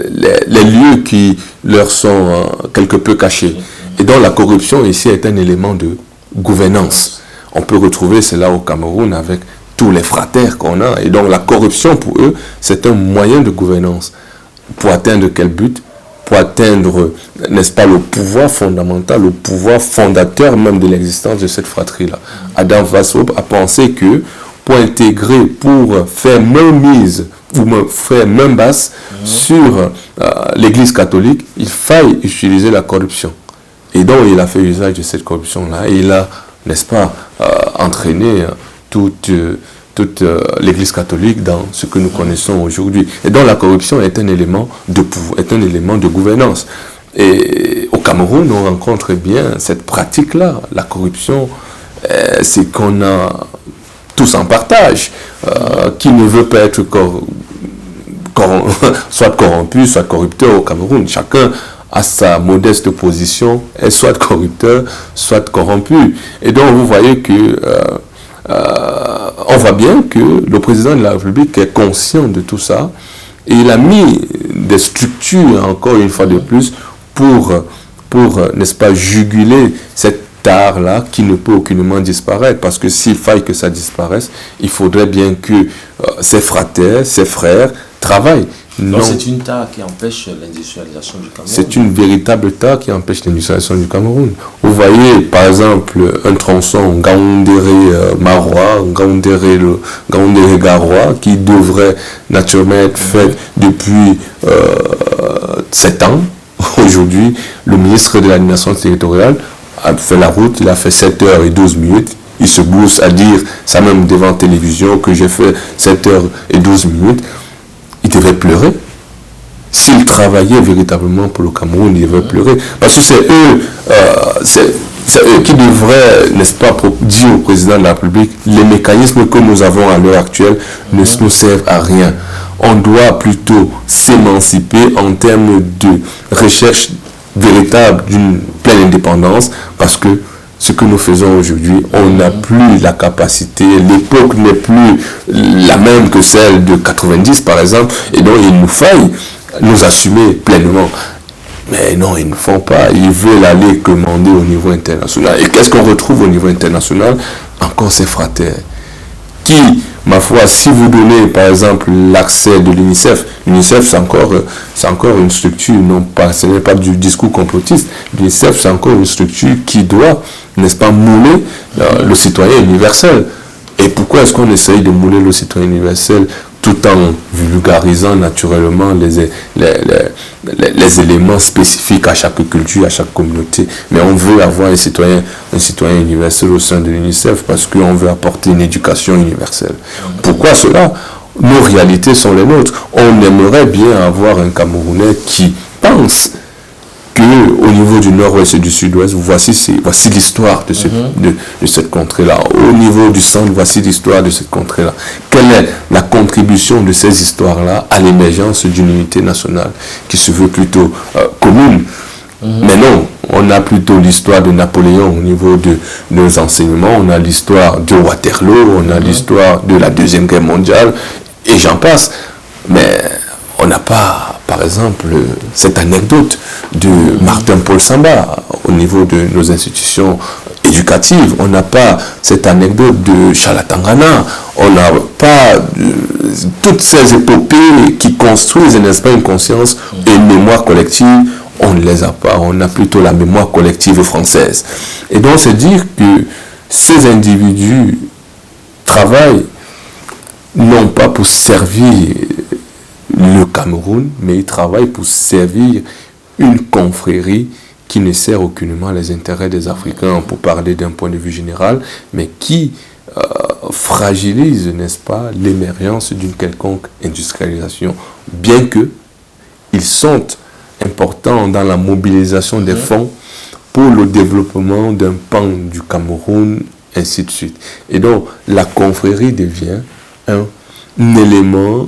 [SPEAKER 2] les lieux qui leur sont quelque peu cachés. Et donc la corruption ici est un élément de gouvernance. On peut retrouver cela au Cameroun avec tous les fratères qu'on a. Et donc la corruption pour eux, c'est un moyen de gouvernance. Pour atteindre quel but? Pour atteindre, n'est-ce pas, le pouvoir fondamental, le pouvoir fondateur même de l'existence de cette fratrie-là. Adam Weishaupt a pensé que pour intégrer, pour faire main mise, ou faire main basse sur l'Église catholique, il faille utiliser la corruption. Et donc il a fait usage de cette corruption-là et il a, n'est-ce pas, entraîné toute l'Église catholique dans ce que nous connaissons aujourd'hui. Et donc la corruption est un élément de pouvoir, est un élément de gouvernance. Et au Cameroun, on rencontre bien cette pratique-là. La corruption, c'est qu'on a tous en partage. Qui ne veut pas être soit corrompu, soit corrupteur au Cameroun. Chacun a sa modeste position, est soit corrupteur, soit corrompu. Et donc vous voyez que on voit bien que le président de la République est conscient de tout ça et il a mis des structures, encore une fois de plus, pour n'est-ce pas, juguler cet art-là qui ne peut aucunement disparaître. Parce que s'il faille que ça disparaisse, il faudrait bien que ses fratères, ses frères travaillent.
[SPEAKER 1] Donc c'est une tare qui empêche l'industrialisation du Cameroun.
[SPEAKER 2] C'est une véritable tare qui empêche l'industrialisation du Cameroun. Vous voyez, par exemple, un tronçon Ngaoundéré-Marois, Ngaoundéré-Garoua, qui devrait naturellement être fait depuis 7 ans. Aujourd'hui, le ministre de l'administration territoriale a fait la route, il a fait 7h12. Il se gousse à dire, ça même devant la télévision, que j'ai fait 7h12. Il devait pleurer. s'ils travaillaient véritablement pour le Cameroun, ils devraient pleurer. Parce que c'est eux, c'est eux qui devraient, n'est-ce pas, dire au président de la République, les mécanismes que nous avons à l'heure actuelle ne nous servent à rien. On doit plutôt s'émanciper en termes de recherche véritable d'une pleine indépendance, parce que ce que nous faisons aujourd'hui, on n'a plus la capacité, l'époque n'est plus la même que celle de 90 par exemple, et donc il nous faille nous assumer pleinement. Mais non, ils ne font pas, ils veulent aller commander au niveau international. Et qu'est-ce qu'on retrouve au niveau international? Encore ces fraternes qui, ma foi, si vous donnez par exemple l'accès de l'UNICEF, l'UNICEF c'est encore une structure, non pas, ce n'est pas du discours complotiste, l'UNICEF c'est encore une structure qui doit, n'est-ce pas, mouler le citoyen universel. Et pourquoi est-ce qu'on essaye de mouler le citoyen universel tout en vulgarisant naturellement les éléments spécifiques à chaque culture, à chaque communauté? Mais on veut avoir un citoyen universel au sein de l'UNICEF parce qu'on veut apporter une éducation universelle. Pourquoi cela? Nos réalités sont les nôtres. On aimerait bien avoir un Camerounais qui pense au niveau du nord-ouest et du sud-ouest, voici l'histoire de cette contrée-là. Au niveau du centre, voici l'histoire de cette contrée-là. Quelle est la contribution de ces histoires-là à l'émergence d'une unité nationale qui se veut plutôt commune? Mais non, on a plutôt l'histoire de Napoléon au niveau de nos enseignements, on a l'histoire de Waterloo, on a l'histoire de la Deuxième Guerre mondiale, et j'en passe. Mais on n'a pas, par exemple, cette anecdote de Martin-Paul Samba au niveau de nos institutions éducatives. On n'a pas cette anecdote de Chalatangana. On n'a pas toutes ces épopées qui construisent, n'est-ce pas, une conscience et une mémoire collective. On ne les a pas. On a plutôt la mémoire collective française. Et donc, c'est dire que ces individus travaillent non pas pour servir le Cameroun, mais ils travaillent pour servir une confrérie qui ne sert aucunement les intérêts des Africains, pour parler d'un point de vue général, mais qui fragilise, n'est-ce pas, l'émergence d'une quelconque industrialisation, bien que ils sont importants dans la mobilisation des fonds pour le développement d'un pan du Cameroun, ainsi de suite. Et donc, la confrérie devient un élément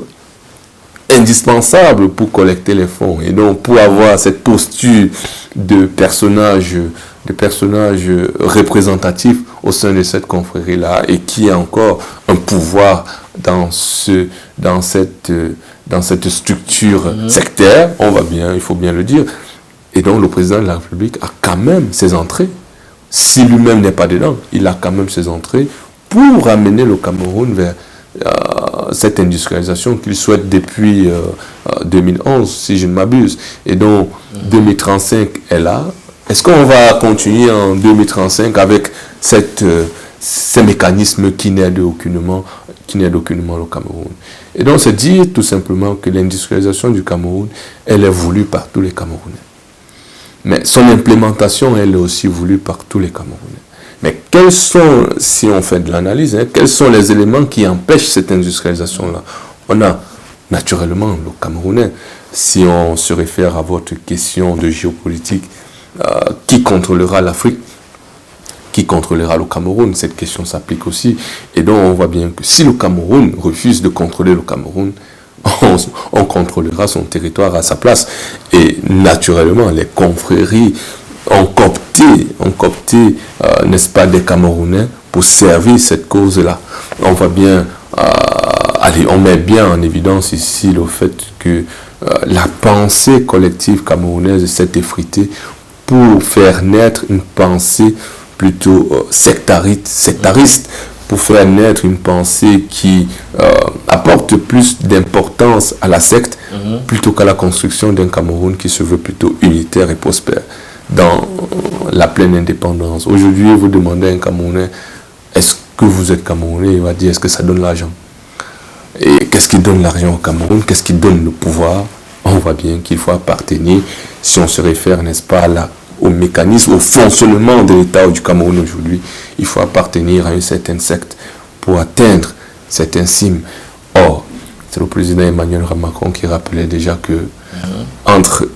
[SPEAKER 2] indispensable pour collecter les fonds. Et donc, pour avoir cette posture de personnage représentatif au sein de cette confrérie-là, et qui a encore un pouvoir dans cette structure sectaire, il faut bien le dire. Et donc, le président de la République a quand même ses entrées. Si lui-même n'est pas dedans, il a quand même ses entrées pour amener le Cameroun vers cette industrialisation qu'il souhaite depuis 2011, si je ne m'abuse. Et donc, 2035 est là. Est-ce qu'on va continuer en 2035 avec ces mécanismes qui n'aident aucunement le Cameroun? Et donc, c'est dire tout simplement que l'industrialisation du Cameroun, elle est voulue par tous les Camerounais. Mais son implémentation, elle est aussi voulue par tous les Camerounais. Mais quels sont, si on fait de l'analyse, quels sont les éléments qui empêchent cette industrialisation-là? On a naturellement le Camerounais. Si on se réfère à votre question de géopolitique, qui contrôlera l'Afrique? Qui contrôlera le Cameroun? Cette question s'applique aussi. Et donc on voit bien que si le Cameroun refuse de contrôler le Cameroun, on contrôlera son territoire à sa place. Et naturellement, les confréries ont coopté, n'est-ce pas, des Camerounais pour servir cette cause-là. On voit bien, on met bien en évidence ici le fait que la pensée collective camerounaise s'est effritée pour faire naître une pensée plutôt sectariste, pour faire naître une pensée qui apporte plus d'importance à la secte plutôt qu'à la construction d'un Cameroun qui se veut plutôt unitaire et prospère dans la pleine indépendance. Aujourd'hui, vous demandez à un Camerounais, est-ce que vous êtes Camerounais? Il va dire, est-ce que ça donne l'argent? Et qu'est-ce qui donne l'argent au Cameroun? Qu'est-ce qui donne le pouvoir? On voit bien qu'il faut appartenir, si on se réfère, n'est-ce pas, au mécanisme, au fonctionnement de l'État du Cameroun aujourd'hui, il faut appartenir à une certaine secte pour atteindre certaines cimes. Or, c'est le président Emmanuel Macron qui rappelait déjà que Entre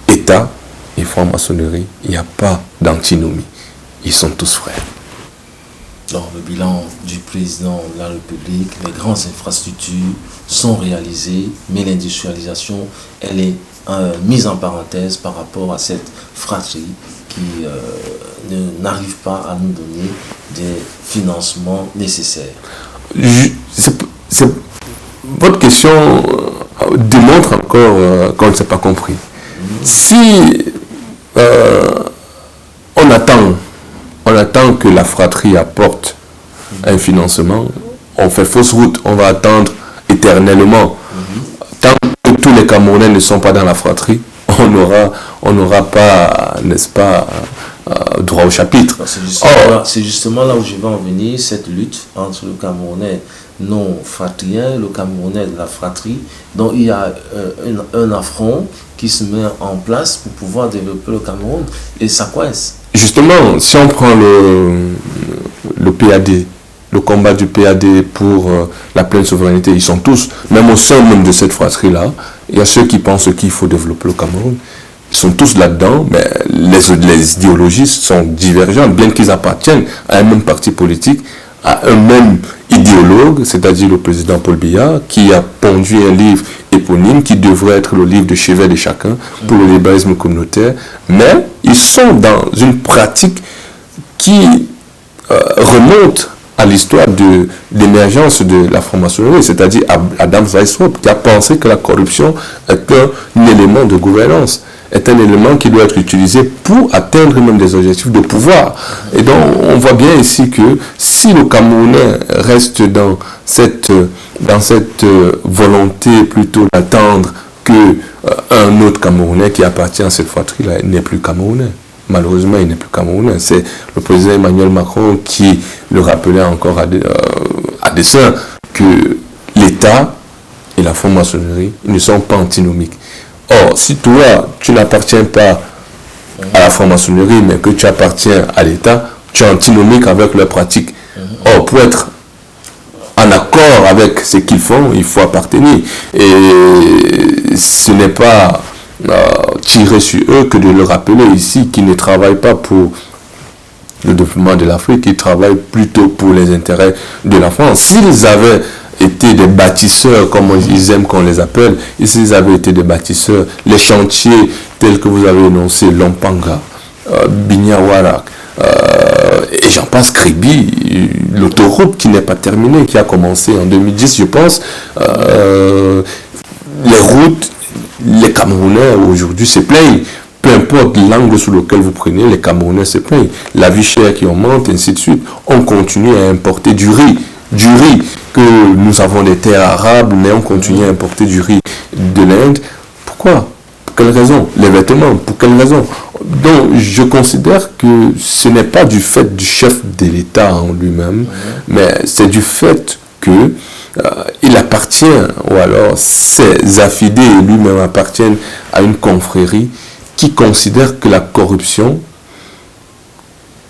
[SPEAKER 2] État et franc-maçonnerie, il n'y a pas d'antinomie. Ils sont tous frères.
[SPEAKER 1] Donc, le bilan du président de la République, les grandes infrastructures sont réalisées, mais l'industrialisation, elle est mise en parenthèse par rapport à cette fratrie qui n'arrive pas à nous donner des financements nécessaires.
[SPEAKER 2] Votre question démontre encore qu'on ne s'est pas compris. Si on attend que la fratrie apporte un financement, on fait fausse route, on va attendre éternellement. Tant que tous les Camerounais ne sont pas dans la fratrie, on n'aura pas, n'est-ce pas, droit au chapitre.
[SPEAKER 1] C'est justement là où je vais en venir, cette lutte entre le Camerounais non fratrien, le Camerounais de la fratrie, dont il y a un affront qui se met en place pour pouvoir développer le Cameroun, et ça coince.
[SPEAKER 2] Justement, si on prend le PAD, le combat du PAD pour la pleine souveraineté, ils sont tous, même au sein même de cette fratrie-là, il y a ceux qui pensent qu'il faut développer le Cameroun. Ils sont tous là-dedans, mais les idéologies sont divergentes, bien qu'ils appartiennent à un même parti politique, à un même idéologue, c'est-à-dire le président Paul Biya, qui a pondu un livre éponyme qui devrait être le livre de chevet de chacun pour le libéralisme communautaire, mais ils sont dans une pratique qui remonte à l'histoire de l'émergence de la franc-maçonnerie, c'est-à-dire Adam Weishaupt, qui a pensé que la corruption est un élément de gouvernance, est un élément qui doit être utilisé pour atteindre même des objectifs de pouvoir. Et donc, on voit bien ici que si le Camerounais reste dans cette volonté plutôt d'attendre qu'un autre Camerounais qui appartient à cette fratrie-là n'est plus Camerounais. Malheureusement, il n'est plus Camerounais. C'est le président Emmanuel Macron qui le rappelait encore à dessein que l'État et la franc-maçonnerie ne sont pas antinomiques. Or, si toi, tu n'appartiens pas à la franc-maçonnerie, mais que tu appartiens à l'État, tu es antinomique avec leurs pratiques. Or, pour être en accord avec ce qu'ils font, il faut appartenir. Et ce n'est pas tirer sur eux que de le rappeler ici qu'ils ne travaillent pas pour le développement de l'Afrique, ils travaillent plutôt pour les intérêts de la France. S'ils avaient été des bâtisseurs, comme ils aiment qu'on les appelle, et s'ils avaient été des bâtisseurs, les chantiers tels que vous avez énoncés, Lompanga, Bignawara, et j'en passe, Kribi, l'autoroute qui n'est pas terminée, qui a commencé en 2010, je pense, les routes, les Camerounais aujourd'hui se plaignent. Peu importe l'angle sur lequel vous prenez, les Camerounais se plaignent. La vie chère qui augmente, ainsi de suite. On continue à importer du riz. Du riz que nous avons des terres arabes, mais on continue à importer du riz de l'Inde. Pourquoi? Pour quelle raison? Les vêtements, pour quelle raison? Donc, je considère que ce n'est pas du fait du chef de l'État en lui-même, mais c'est du fait que il appartient, ou alors ses affidés lui-même appartiennent à une confrérie qui considère que la corruption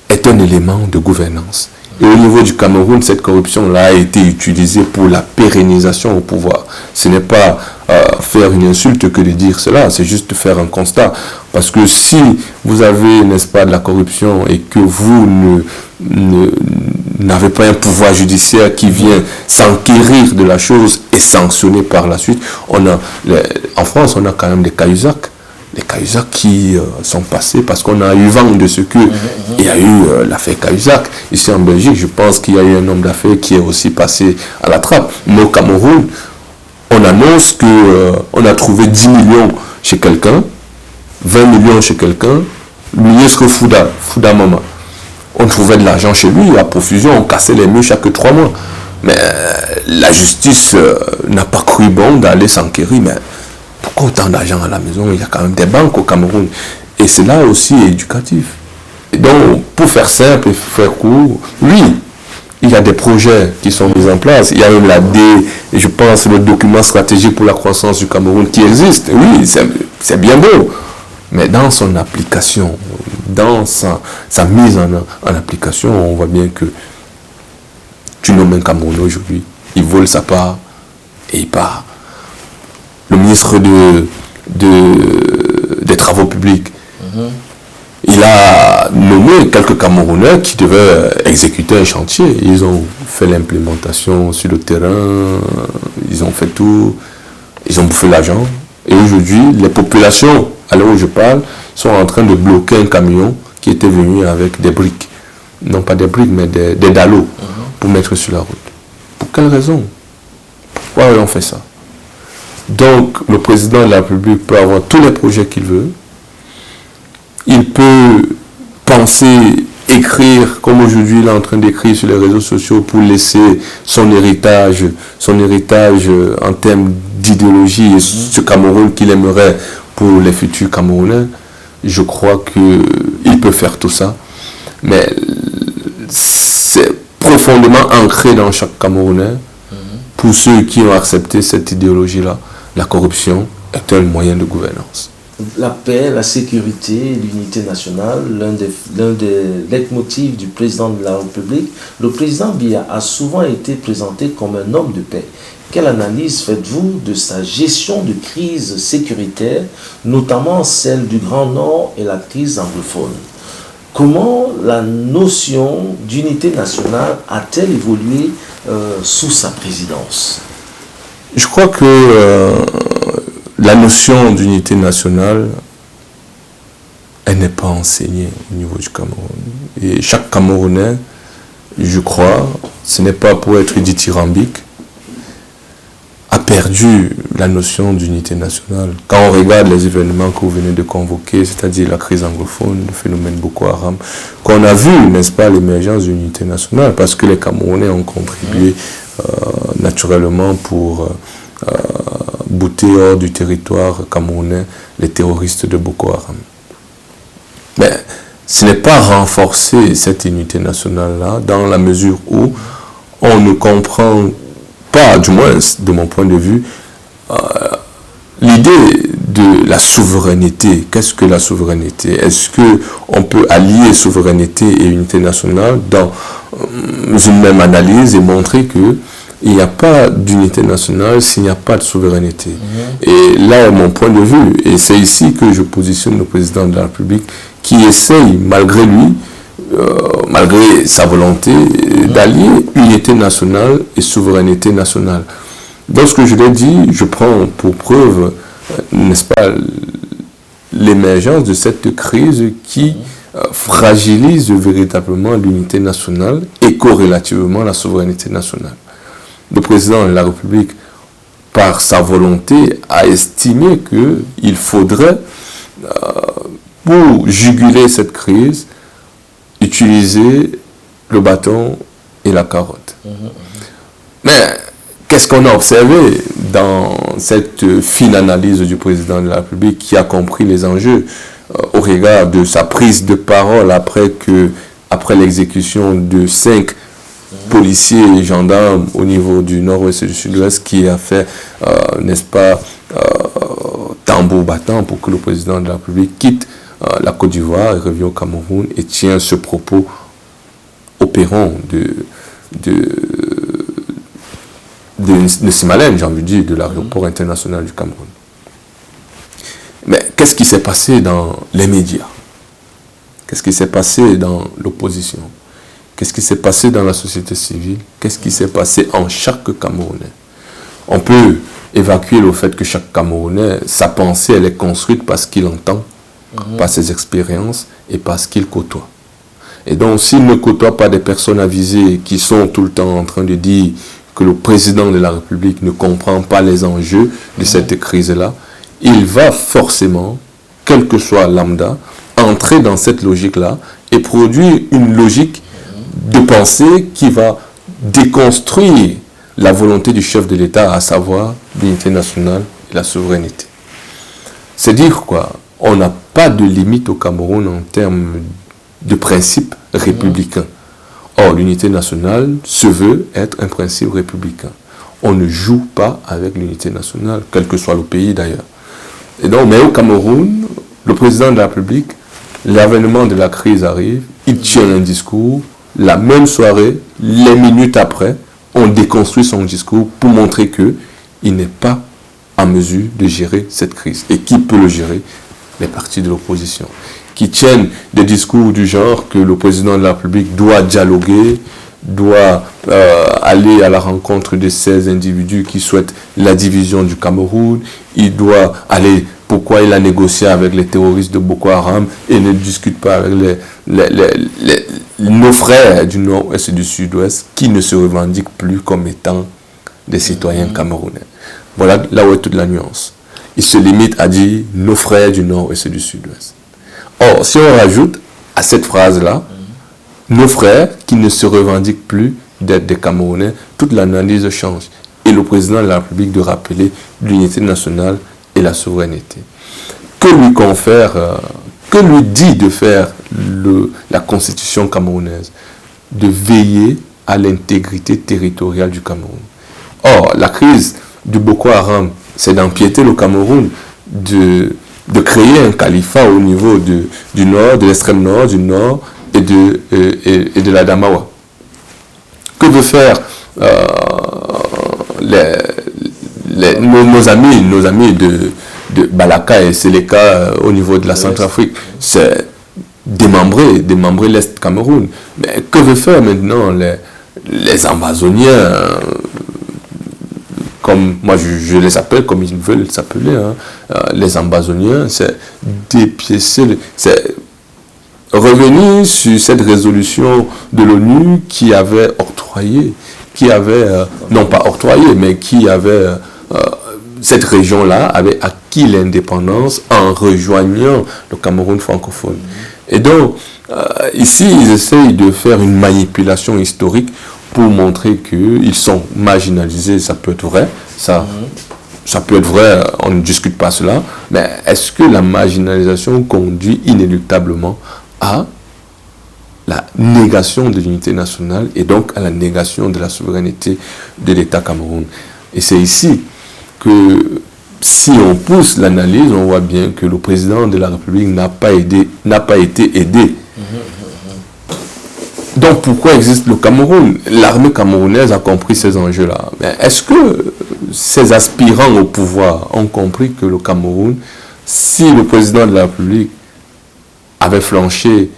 [SPEAKER 2] est un élément de gouvernance. Et au niveau du Cameroun, cette corruption-là a été utilisée pour la pérennisation au pouvoir. Ce n'est pas faire une insulte que de dire cela, c'est juste faire un constat. Parce que si vous avez, n'est-ce pas, de la corruption et que vous n'avez pas un pouvoir judiciaire qui vient s'enquérir de la chose et sanctionner par la suite, en France, on a quand même des Cahuzac. Les Cahuzac qui sont passés parce qu'on a eu vent de ce que il y a eu l'affaire Cahuzac. Ici en Belgique, je pense qu'il y a eu un homme d'affaires qui est aussi passé à la trappe. Mais au Cameroun, on annonce qu'on a trouvé 10 millions chez quelqu'un, 20 millions chez quelqu'un, le ministre Fouda Mama. On trouvait de l'argent chez lui à profusion, on cassait les murs chaque 3 mois. Mais la justice n'a pas cru bon d'aller s'enquérir. Mais pourquoi autant d'argent à la maison? Il y a quand même des banques au Cameroun. Et c'est là aussi éducatif. Et donc, pour faire simple et faire court, oui, il y a des projets qui sont mis en place. Il y a même je pense, le document stratégique pour la croissance du Cameroun qui existe. Oui, c'est bien beau. Mais dans son application, dans sa mise en application, on voit bien que tu nommes un Camerounais aujourd'hui, il vole sa part et il part. Le ministre de des travaux publics. Il a nommé quelques Camerounais qui devaient exécuter un chantier. Ils ont fait l'implémentation sur le terrain, ils ont fait tout, ils ont bouffé l'argent. Et aujourd'hui, les populations, à l'heure où je parle, sont en train de bloquer un camion qui était venu avec des briques. Non pas des briques, mais des dallos pour mettre sur la route. Pour quelle raison? Pourquoi on fait ça? Donc, le président de la République peut avoir tous les projets qu'il veut. Il peut penser, écrire, comme aujourd'hui il est en train d'écrire sur les réseaux sociaux pour laisser son héritage en termes d'idéologie et ce Cameroun qu'il aimerait pour les futurs Camerounais. Je crois qu'il peut faire tout ça. Mais c'est profondément ancré dans chaque Camerounais. Pour ceux qui ont accepté cette idéologie-là, la corruption est un moyen de gouvernance.
[SPEAKER 1] La paix, la sécurité, l'unité nationale, l'un des leitmotifs du président de la République. Le président Biya a souvent été présenté comme un homme de paix. Quelle analyse faites-vous de sa gestion de crise sécuritaire, notamment celle du Grand Nord et la crise anglophone? Comment la notion d'unité nationale a-t-elle évolué sous sa présidence?
[SPEAKER 2] Je crois que la notion d'unité nationale, elle n'est pas enseignée au niveau du Cameroun. Et chaque Camerounais, je crois, ce n'est pas pour être dithyrambique, a perdu la notion d'unité nationale. Quand on regarde les événements que vous venez de convoquer, c'est-à-dire la crise anglophone, le phénomène Boko Haram, qu'on a vu, n'est-ce pas, l'émergence d'une unité nationale, parce que les Camerounais ont contribué naturellement pour bouter hors du territoire camerounais les terroristes de Boko Haram. Mais ce n'est pas renforcer cette unité nationale-là dans la mesure où on ne comprend pas, du moins de mon point de vue, l'idée de la souveraineté. Qu'est-ce que la souveraineté? Est-ce qu'on peut allier souveraineté et unité nationale dans une même analyse et montrer que il n'y a pas d'unité nationale s'il n'y a pas de souveraineté. Et là est mon point de vue. Et c'est ici que je positionne le président de la République qui essaye, malgré lui, malgré sa volonté, d'allier unité nationale et souveraineté nationale. Donc ce que je l'ai dit, je prends pour preuve, n'est-ce pas, l'émergence de cette crise qui fragilise véritablement l'unité nationale et corrélativement la souveraineté nationale. Le président de la République, par sa volonté, a estimé qu'il faudrait, pour juguler cette crise, utiliser le bâton et la carotte. Mais qu'est-ce qu'on a observé dans cette fine analyse du président de la République qui a compris les enjeux au regard de sa prise de parole après l'exécution de 5 policiers et gendarmes au niveau du nord-ouest et du sud-ouest qui a fait, n'est-ce pas, tambour battant pour que le président de la République quitte la Côte d'Ivoire et revienne au Cameroun et tient ce propos au perron de Simalène, j'ai envie de dire, de l'aéroport international du Cameroun. Mais qu'est-ce qui s'est passé dans les médias? Qu'est-ce qui s'est passé dans l'opposition? Qu'est-ce qui s'est passé dans la société civile? Qu'est-ce qui s'est passé en chaque Camerounais? On peut évacuer le fait que chaque Camerounais, sa pensée, elle est construite parce qu'il entend, par ses expériences et parce qu'il côtoie. Et donc, s'il ne côtoie pas des personnes avisées qui sont tout le temps en train de dire que le président de la République ne comprend pas les enjeux de cette crise-là, il va forcément, quel que soit lambda, entrer dans cette logique-là et produire une logique de pensée qui va déconstruire la volonté du chef de l'État, à savoir l'unité nationale et la souveraineté. C'est dire quoi? On n'a pas de limite au Cameroun en termes de principe républicain. Or, l'unité nationale se veut être un principe républicain. On ne joue pas avec l'unité nationale, quel que soit le pays d'ailleurs. Et donc, mais au Cameroun, le président de la République, l'avènement de la crise arrive, il tient un discours, la même soirée, les minutes après, on déconstruit son discours pour montrer qu'il n'est pas en mesure de gérer cette crise. Et qui peut le gérer? Les partis de l'opposition, qui tiennent des discours du genre que le président de la République doit dialoguer, doit aller à la rencontre de ces individus qui souhaitent la division du Cameroun, il doit aller, pourquoi il a négocié avec les terroristes de Boko Haram et ne discute pas avec nos frères du Nord-Ouest et du Sud-Ouest qui ne se revendiquent plus comme étant des citoyens camerounais. Voilà là où est toute la nuance. Il se limite à dire nos frères du Nord-Ouest et du Sud-Ouest. Or, si on rajoute à cette phrase-là, nos frères qui ne se revendiquent plus d'être des Camerounais, toute l'analyse change. Et le président de la République de rappeler l'unité nationale et la souveraineté. Que lui confère, que lui dit de faire la constitution camerounaise? De veiller à l'intégrité territoriale du Cameroun. Or, la crise du Boko Haram, c'est d'empiéter le Cameroun, de créer un califat au niveau du nord, de l'extrême nord, du nord et de la Damawa. Que veut faire nos amis de Balaka et Seleka au niveau de la Centrafrique? C'est démembrer l'Est Cameroun. Mais que veut faire maintenant les Amazoniens, comme moi je les appelle, comme ils veulent s'appeler, les Amazoniens? C'est dépiécer, c'est revenir sur cette résolution de l'ONU qui avait octroyé, non pas octroyé, mais qui avait, cette région-là avait acquis l'indépendance en rejoignant le Cameroun francophone. Et donc, ici, ils essayent de faire une manipulation historique pour montrer qu'ils sont marginalisés. Ça peut être vrai, ça peut être vrai, on ne discute pas cela, mais est-ce que la marginalisation conduit inéluctablement à la négation de l'unité nationale et donc à la négation de la souveraineté de l'État Cameroun? Et c'est ici que, si on pousse l'analyse, on voit bien que le président de la République n'a pas été aidé. Donc pourquoi existe le Cameroun? L'armée camerounaise a compris ces enjeux-là. Mais est-ce que ces aspirants au pouvoir ont compris que le Cameroun, si le président de la République avait flanché,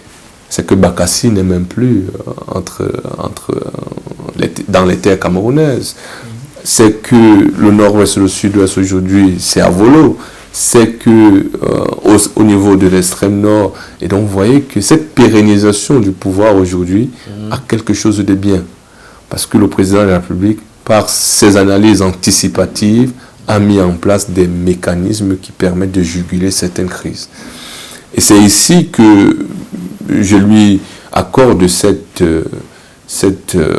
[SPEAKER 2] c'est que Bakassi n'est même plus dans les terres camerounaises. C'est que le nord-ouest et le sud-ouest aujourd'hui, c'est à volo. C'est que au niveau de l'extrême nord, et donc vous voyez que cette pérennisation du pouvoir aujourd'hui a quelque chose de bien. Parce que le président de la République, par ses analyses anticipatives, a mis en place des mécanismes qui permettent de juguler certaines crises. Et c'est ici que je lui accorde cette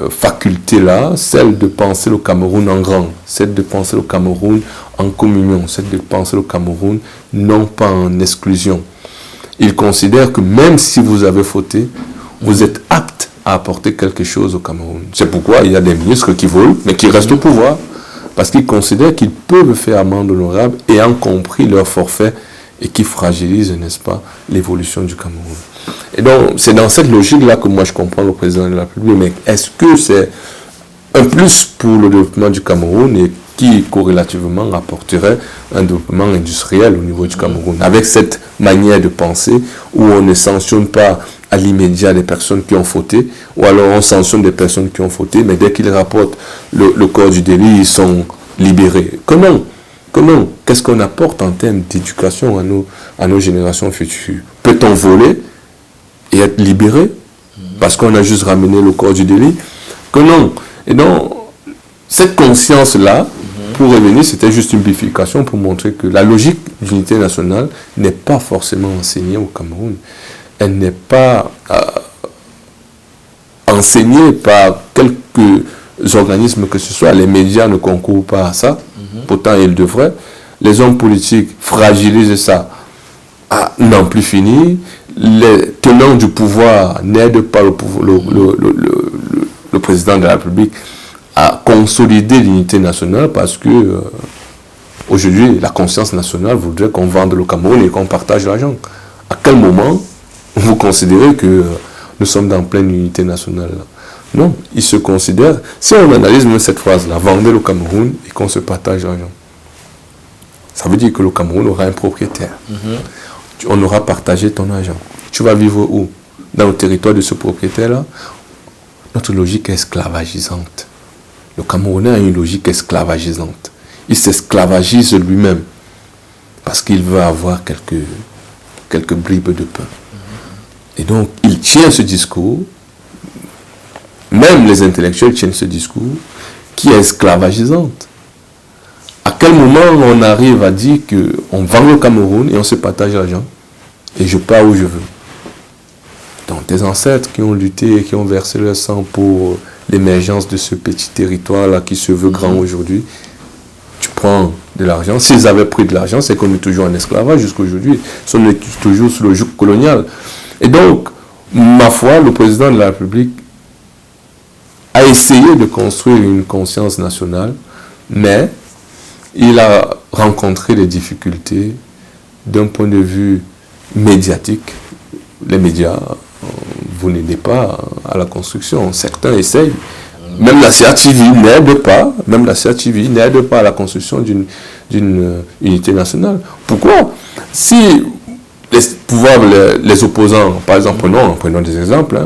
[SPEAKER 2] faculté-là, celle de penser le Cameroun en grand, celle de penser le Cameroun en communion, celle de penser le Cameroun non pas en exclusion. Il considère que même si vous avez fauté, vous êtes apte à apporter quelque chose au Cameroun. C'est pourquoi il y a des ministres qui volent, mais qui restent au pouvoir, parce qu'ils considèrent qu'ils peuvent faire amende honorable ayant compris leur forfait et qui fragilise, n'est-ce pas, l'évolution du Cameroun. Et donc, c'est dans cette logique-là que moi je comprends le président de la République. Mais est-ce que c'est un plus pour le développement du Cameroun et qui, corrélativement, apporterait un développement industriel au niveau du Cameroun, avec cette manière de penser où on ne sanctionne pas à l'immédiat les personnes qui ont fauté, ou alors on sanctionne des personnes qui ont fauté, mais dès qu'ils rapportent le corps du délit, ils sont libérés. Comment? Qu'est-ce qu'on apporte en termes d'éducation à nos générations futures? Peut-on voler et être libéré parce qu'on a juste ramené le corps du délit? Que non. Et donc, cette conscience-là, pour revenir, c'était juste une bifurcation pour montrer que la logique d'unité nationale n'est pas forcément enseignée au Cameroun. Elle n'est pas enseignée par quelques organismes que ce soit. Les médias ne concourent pas à ça. Pourtant, ils devraient. Les hommes politiques fragilisent ça à n'en plus finir. Les tenants du pouvoir n'aident pas le président de la République à consolider l'unité nationale parce que aujourd'hui, la conscience nationale voudrait qu'on vende le Cameroun et qu'on partage l'argent. À quel moment vous considérez que nous sommes dans pleine unité nationale là? Non, ils se considèrent, si on analyse même cette phrase-là, vendez le Cameroun et qu'on se partage l'argent. Ça veut dire que le Cameroun aura un propriétaire. On aura partagé ton argent. Tu vas vivre où? Dans le territoire de ce propriétaire-là. Notre logique est esclavagisante. Le Camerounais a une logique esclavagisante. Il s'esclavagise lui-même parce qu'il veut avoir quelques bribes de pain. Et donc, il tient ce discours, même les intellectuels tiennent ce discours, qui est esclavagisante. À quel moment on arrive à dire qu'on vend le Cameroun et on se partage l'argent et je pars où je veux? Donc, tes ancêtres qui ont lutté et qui ont versé leur sang pour l'émergence de ce petit territoire-là qui se veut grand aujourd'hui, tu prends de l'argent. S'ils avaient pris de l'argent, c'est qu'on est toujours en esclavage jusqu'à aujourd'hui. On est toujours sous le joug colonial. Et donc, ma foi, le président de la République a essayé de construire une conscience nationale, mais il a rencontré des difficultés d'un point de vue médiatique. Les médias, vous n'aidez pas à la construction. Certains essayent. Même la CRTV n'aide pas à la construction d'une unité nationale. Pourquoi? Si les pouvoirs, les opposants, par exemple, prenons des exemples,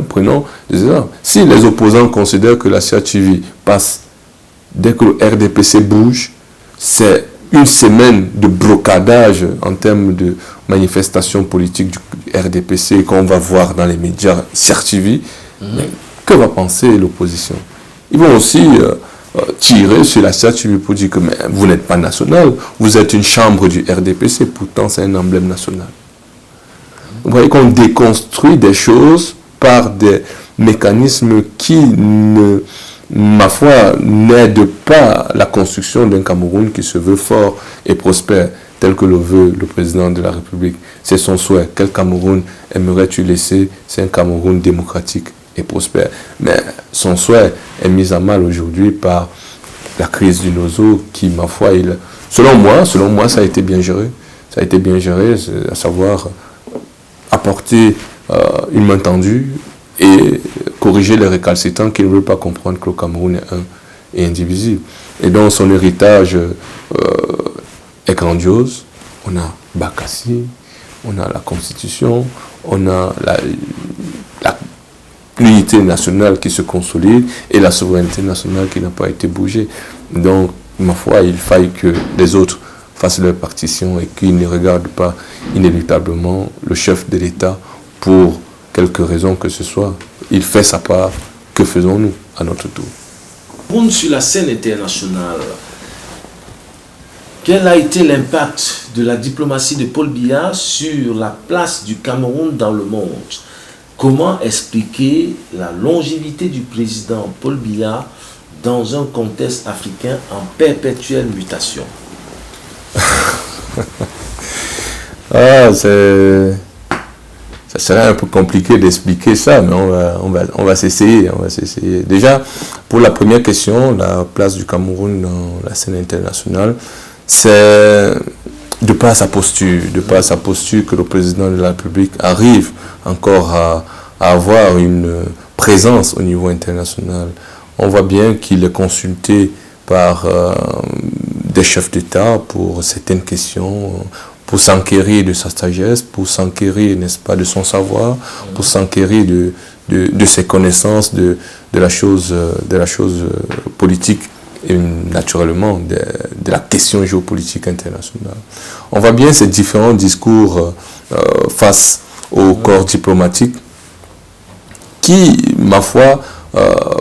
[SPEAKER 2] si les opposants considèrent que la CRTV passe, dès que le RDPC bouge, c'est une semaine de blocadage en termes de manifestation politique du RDPC qu'on va voir dans les médias CRTV, que va penser l'opposition? Ils vont aussi tirer sur la CRTV pour dire que mais, vous n'êtes pas national, vous êtes une chambre du RDPC, pourtant c'est un emblème national. Vous voyez qu'on déconstruit des choses par des mécanismes qui, ma foi, n'aident pas la construction d'un Cameroun qui se veut fort et prospère, tel que le veut le président de la République. C'est son souhait. Quel Cameroun aimerais-tu laisser? C'est un Cameroun démocratique et prospère. Mais son souhait est mis à mal aujourd'hui par la crise du Nozo qui, ma foi, selon moi, ça a été bien géré. Ça a été bien géré, à savoir apporter une main tendue et corriger les récalcitrants qui ne veulent pas comprendre que le Cameroun est un et indivisible. Et donc son héritage est grandiose. On a Bakassi, on a la Constitution, on a l'unité nationale qui se consolide et la souveraineté nationale qui n'a pas été bougée. Donc, ma foi, il faille que les autres fassent leur partition et qu'ils ne regardent pas inéluctablement le chef de l'État pour quelque raison que ce soit. Il fait sa part. Que faisons-nous à notre tour?
[SPEAKER 1] Sur la scène internationale, quel a été l'impact de la diplomatie de Paul Biya sur la place du Cameroun dans le monde? Comment expliquer la longévité du président Paul Biya dans un contexte africain en perpétuelle mutation?
[SPEAKER 2] Ça serait un peu compliqué d'expliquer ça, mais on va s'essayer. Déjà, pour la première question, la place du Cameroun dans la scène internationale, c'est de par sa posture, que le président de la République arrive encore à avoir une présence au niveau international. On voit bien qu'il est consulté par des chefs d'État pour certaines questions, pour s'enquérir de sa sagesse, pour s'enquérir, n'est-ce pas, de son savoir, pour s'enquérir de ses connaissances, de la chose politique et naturellement de la question géopolitique internationale. On voit bien ces différents discours face au corps diplomatique qui, ma foi,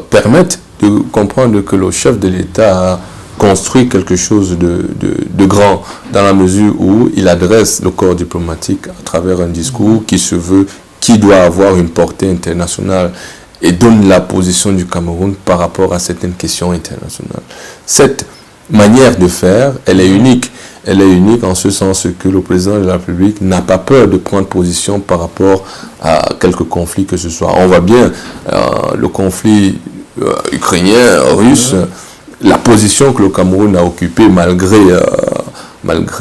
[SPEAKER 2] permettent de comprendre que le chef de l'État a construit quelque chose de grand dans la mesure où il adresse le corps diplomatique à travers un discours qui doit avoir une portée internationale et donne la position du Cameroun par rapport à certaines questions internationales. Cette manière de faire, elle est unique. Elle est unique en ce sens que le président de la République n'a pas peur de prendre position par rapport à quelques conflits que ce soit. On voit bien le conflit ukrainien, russe, la position que le Cameroun a occupée malgré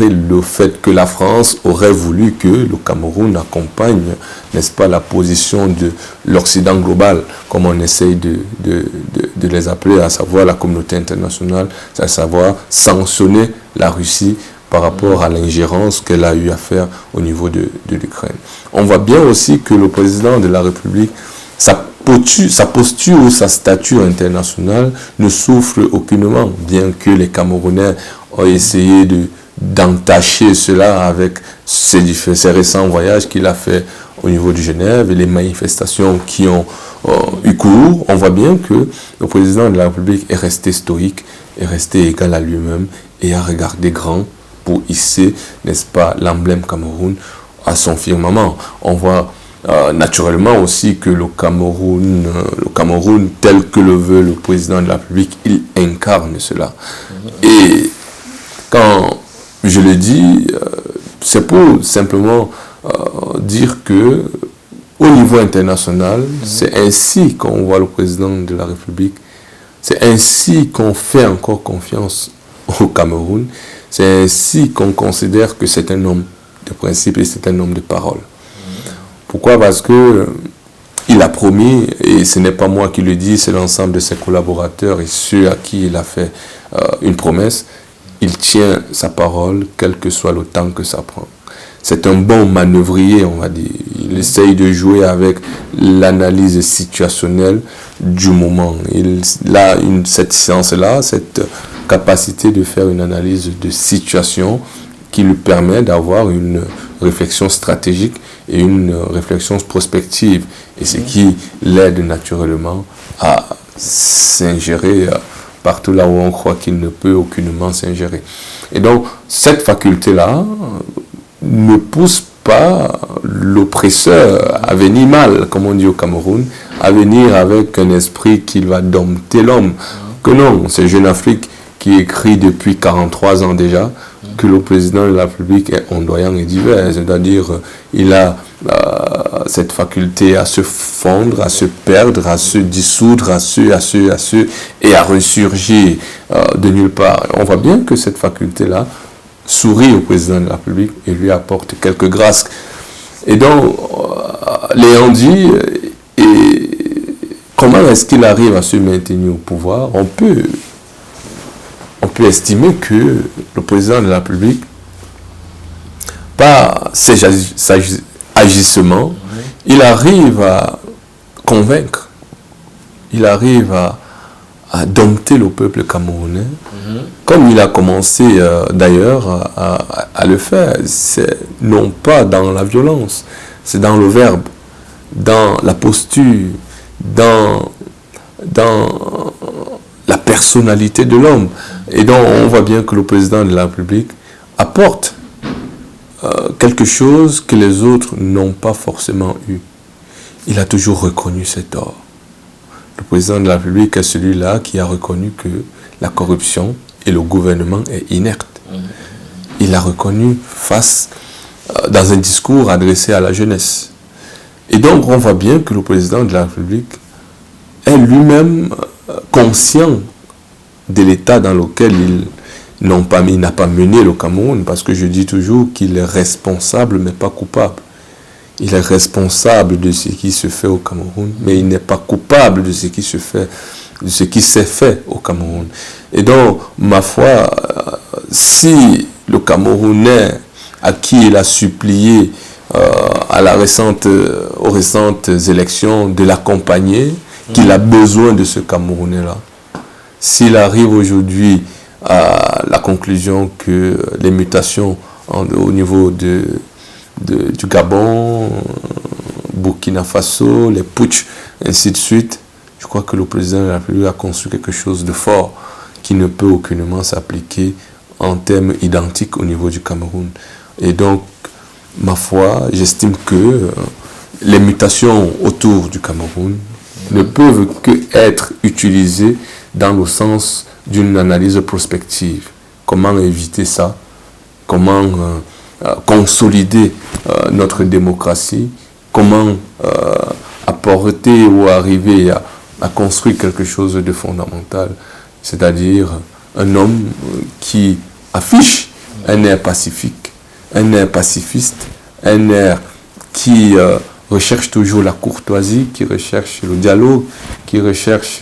[SPEAKER 2] le fait que la France aurait voulu que le Cameroun accompagne, n'est-ce pas, la position de l'Occident global, comme on essaye de les appeler, à savoir la communauté internationale, à savoir sanctionner la Russie par rapport à l'ingérence qu'elle a eu à faire au niveau de l'Ukraine. On voit bien aussi que le président de la République, sa posture ou sa stature internationale ne souffre aucunement, bien que les Camerounais ont essayé d'entacher cela avec ses récents voyages qu'il a fait au niveau de Genève et les manifestations qui ont eu cours. On voit bien que le président de la République est resté stoïque, est resté égal à lui-même et a regardé grand pour hisser, n'est-ce pas, l'emblème Cameroun à son firmament. On voit naturellement aussi que le Cameroun tel que le veut le président de la République, il incarne cela. Et quand je le dis, c'est pour simplement dire que au niveau international, c'est ainsi qu'on voit le président de la République, c'est ainsi qu'on fait encore confiance au Cameroun, c'est ainsi qu'on considère que c'est un homme de principe et c'est un homme de parole. Pourquoi? Parce que il a promis, et ce n'est pas moi qui le dis, c'est l'ensemble de ses collaborateurs et ceux à qui il a fait une promesse, il tient sa parole, quel que soit le temps que ça prend. C'est un bon manœuvrier, on va dire. Il essaye de jouer avec l'analyse situationnelle du moment. Il a cette science-là, cette capacité de faire une analyse de situation qui lui permet d'avoir une réflexion stratégique et une réflexion prospective. Et ce qui l'aide naturellement à s'ingérer partout là où on croit qu'il ne peut aucunement s'ingérer. Et donc, cette faculté-là ne pousse pas l'oppresseur à venir mal, comme on dit au Cameroun, à venir avec un esprit qui va dompter l'homme. Que non, c'est Jeune Afrique qui écrit depuis 43 ans déjà que le président de la République est ondoyant et divers, c'est-à-dire il a cette faculté à se fondre, à se perdre, à se dissoudre, et à ressurgir de nulle part. On voit bien que cette faculté-là sourit au président de la République et lui apporte quelques grâces. Et donc, l'ayant dit, comment est-ce qu'il arrive à se maintenir au pouvoir? On peut estimer que le président de la République, par ses agissements, il arrive à convaincre, il arrive à dompter le peuple camerounais, comme il a commencé d'ailleurs à le faire. C'est non pas dans la violence, c'est dans le verbe, dans la posture, dans la personnalité de l'homme. Et donc on voit bien que le président de la République apporte quelque chose que les autres n'ont pas forcément eu. Il a toujours reconnu cet or. Le président de la République est celui-là qui a reconnu que la corruption et le gouvernement est inerte. Il l'a reconnu dans un discours adressé à la jeunesse. Et donc on voit bien que le président de la République est lui-même conscient de l'état dans lequel il n'a pas mené le Cameroun, parce que je dis toujours qu'il est responsable mais pas coupable. Il est responsable de ce qui se fait au Cameroun, mais il n'est pas coupable de ce qui se fait, de ce qui s'est fait au Cameroun. Et donc, ma foi, si le Camerounais à qui il a supplié aux récentes élections de l'accompagner, qu'il a besoin de ce Camerounais-là, s'il arrive aujourd'hui à la conclusion que les mutations au niveau du Gabon, Burkina Faso, les putschs, ainsi de suite, je crois que le président de la République a construit quelque chose de fort qui ne peut aucunement s'appliquer en termes identiques au niveau du Cameroun. Et donc, ma foi, j'estime que les mutations autour du Cameroun ne peuvent qu'être utilisées dans le sens d'une analyse prospective. Comment éviter ça? Comment consolider notre démocratie? Comment apporter ou arriver à construire quelque chose de fondamental? C'est-à-dire un homme qui affiche un air pacifique, un air pacifiste, un air qui recherche toujours la courtoisie, qui recherche le dialogue, qui recherche,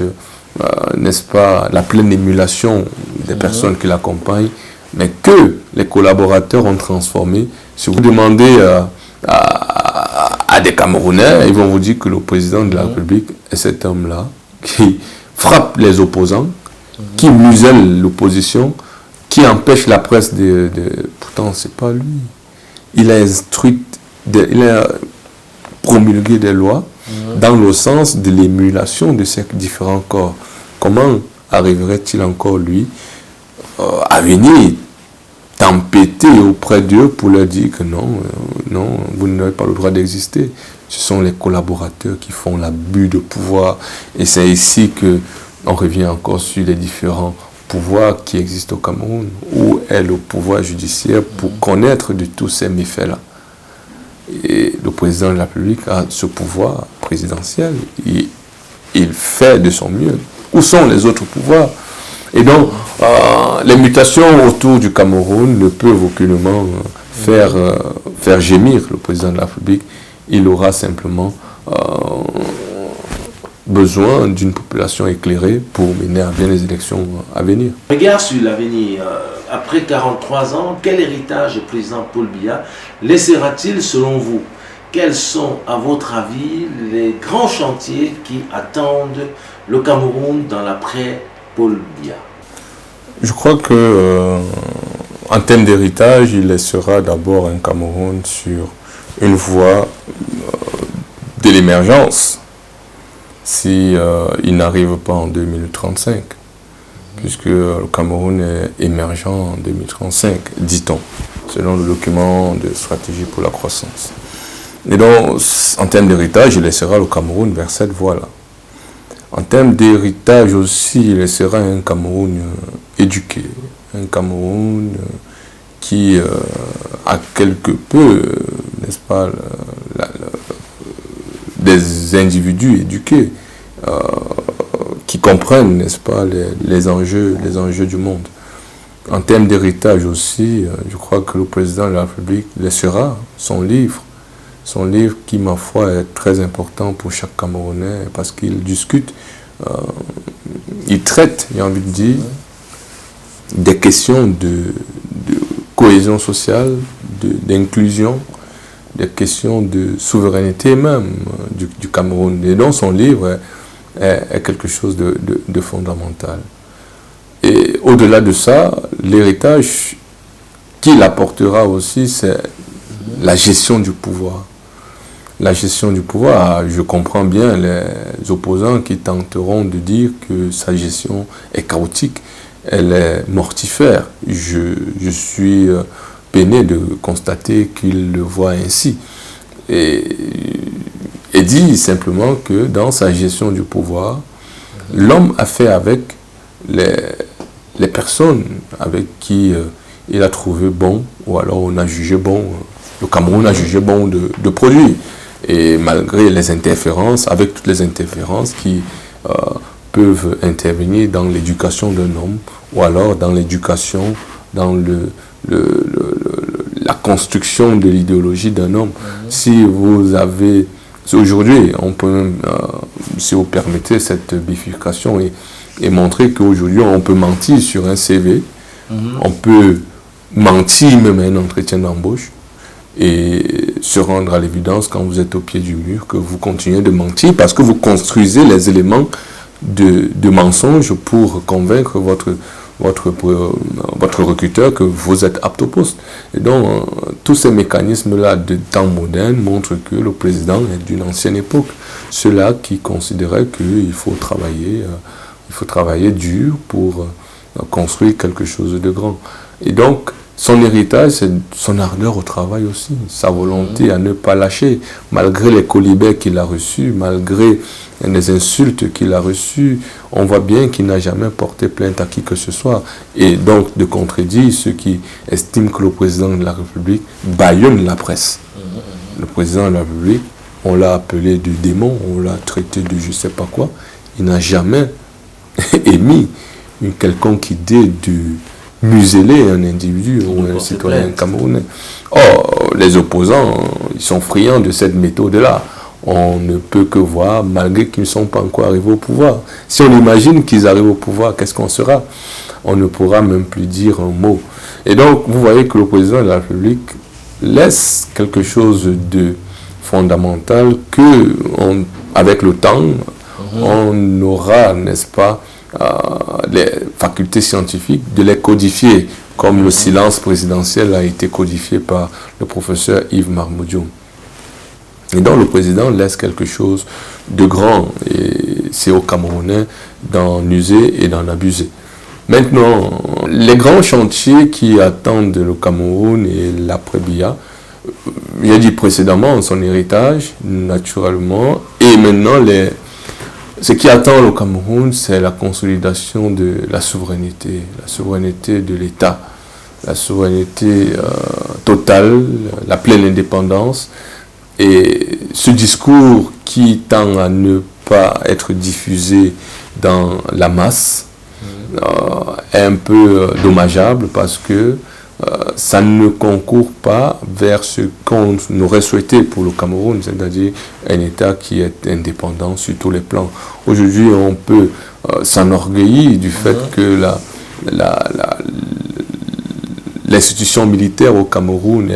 [SPEAKER 2] n'est-ce pas, la pleine émulation des personnes qui l'accompagnent, mais que les collaborateurs ont transformé. Si vous demandez à des Camerounais, ils vont vous dire que le président de la République est cet homme-là qui frappe les opposants, qui muselle l'opposition, qui empêche la presse de... Pourtant, c'est pas lui. Il a instruit, il a promulgué des lois dans le sens de l'émulation de ces différents corps. Comment arriverait-il encore, lui, à venir tempêter auprès d'eux pour leur dire que non, vous n'avez pas le droit d'exister. Ce sont les collaborateurs qui font l'abus de pouvoir. Et c'est ici qu'on revient encore sur les différents pouvoirs qui existent au Cameroun. Où est le pouvoir judiciaire pour connaître de tous ces méfaits-là? Et le président de la République a ce pouvoir présidentiel. Il fait de son mieux. Où sont les autres pouvoirs? Et donc, les mutations autour du Cameroun ne peuvent aucunement faire gémir le président de la République. Il aura simplement besoin d'une population éclairée pour mener à bien les élections à venir.
[SPEAKER 1] Regard sur l'avenir. Après 43 ans, quel héritage le président Paul Biya laissera-t-il selon vous? Quels sont, à votre avis, les grands chantiers qui attendent le Cameroun dans l'après-Paul Biya?
[SPEAKER 2] Je crois que, en termes d'héritage, il laissera d'abord un Cameroun sur une voie de l'émergence, si il n'arrive pas en 2035, puisque le Cameroun est émergent en 2035, dit-on, selon le document de stratégie pour la croissance. Et donc, en termes d'héritage, il laissera le Cameroun vers cette voie-là. En termes d'héritage aussi, il laissera un Cameroun éduqué, un Cameroun qui a quelque peu, n'est-ce pas, des individus éduqués qui comprennent, n'est-ce pas, les enjeux du monde. En termes d'héritage aussi, je crois que le président de la République laissera son livre qui, ma foi, est très important pour chaque Camerounais parce qu'il discute, il traite, j'ai envie de dire, des questions de cohésion sociale, d'inclusion, des questions de souveraineté même du Cameroun. Et donc son livre est quelque chose de fondamental. Et au-delà de ça, l'héritage qu'il apportera aussi, c'est la gestion du pouvoir. La gestion du pouvoir, je comprends bien les opposants qui tenteront de dire que sa gestion est chaotique, elle est mortifère. Je suis peiné de constater qu'il le voit ainsi. Et dit simplement que dans sa gestion du pouvoir, l'homme a fait avec les personnes avec qui il a trouvé bon, ou alors on a jugé bon, le Cameroun a jugé bon de produire. Et malgré les interférences, avec toutes les interférences qui peuvent intervenir dans l'éducation d'un homme, ou alors dans l'éducation, dans la construction de l'idéologie d'un homme. Si vous avez... Aujourd'hui, on peut même, si vous permettez, cette bifurcation et montrer qu'aujourd'hui, on peut mentir sur un CV, on peut mentir même à un entretien d'embauche, et se rendre à l'évidence quand vous êtes au pied du mur que vous continuez de mentir parce que vous construisez les éléments de mensonge pour convaincre votre recruteur que vous êtes apte au poste. Et donc, tous ces mécanismes-là de temps moderne montrent que le président est d'une ancienne époque. Ceux-là qui considéraient qu'il faut travailler dur pour construire quelque chose de grand. Et donc, son héritage, c'est son ardeur au travail aussi, sa volonté à ne pas lâcher, malgré les colibets qu'il a reçus, malgré les insultes qu'il a reçues. On voit bien qu'il n'a jamais porté plainte à qui que ce soit. Et donc, de contredire ceux qui estiment que le président de la République bâillonne la presse. Le président de la République, on l'a appelé de démon, on l'a traité de je ne sais pas quoi. Il n'a jamais émis une quelconque idée de museler un individu ou un citoyen camerounais. Or, les opposants, ils sont friands de cette méthode-là. On ne peut que voir, malgré qu'ils ne sont pas encore arrivés au pouvoir. Si on imagine qu'ils arrivent au pouvoir, qu'est-ce qu'on sera? On ne pourra même plus dire un mot. Et donc, vous voyez que le président de la République laisse quelque chose de fondamental que, avec le temps, on aura, n'est-ce pas, les facultés scientifiques de les codifier, comme le silence présidentiel a été codifié par le professeur Yves Marmoudioum. Et donc le président laisse quelque chose de grand, et c'est aux Camerounais d'en user et d'en abuser. Maintenant, les grands chantiers qui attendent le Cameroun et l'après-Biya, j'ai dit précédemment, son héritage, naturellement, et maintenant, ce qui attend le Cameroun, c'est la consolidation de la souveraineté de l'État, la souveraineté totale, la pleine indépendance. Et ce discours qui tend à ne pas être diffusé dans la masse est un peu dommageable parce que ça ne concourt pas vers ce qu'on aurait souhaité pour le Cameroun, c'est-à-dire un État qui est indépendant sur tous les plans. Aujourd'hui, on peut s'enorgueillir du fait que l'institution militaire au Cameroun,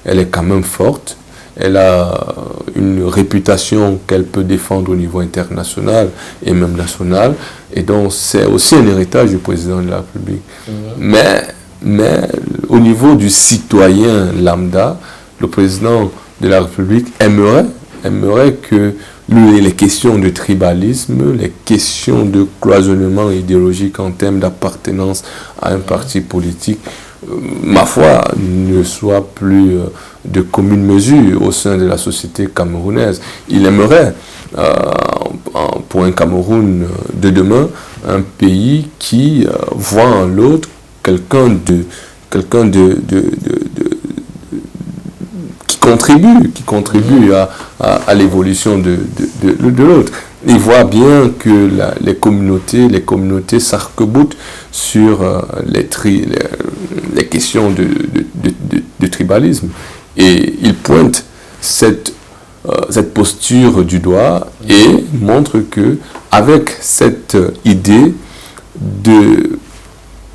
[SPEAKER 2] elle est quand même forte. Elle a une réputation qu'elle peut défendre au niveau international et même national. Et donc, c'est aussi un héritage du président de la République. Mais au niveau du citoyen lambda, le président de la République aimerait que les questions de tribalisme, les questions de cloisonnement idéologique en termes d'appartenance à un parti politique, ma foi, ne soient plus de commune mesure au sein de la société camerounaise. Il aimerait, pour un Cameroun de demain, un pays qui voit en l'autre quelqu'un qui contribue à l'évolution de l'autre. Il voit bien que les communautés s'arc-boutent sur les questions de tribalisme. Et il pointe cette posture du doigt et montre que avec cette idée de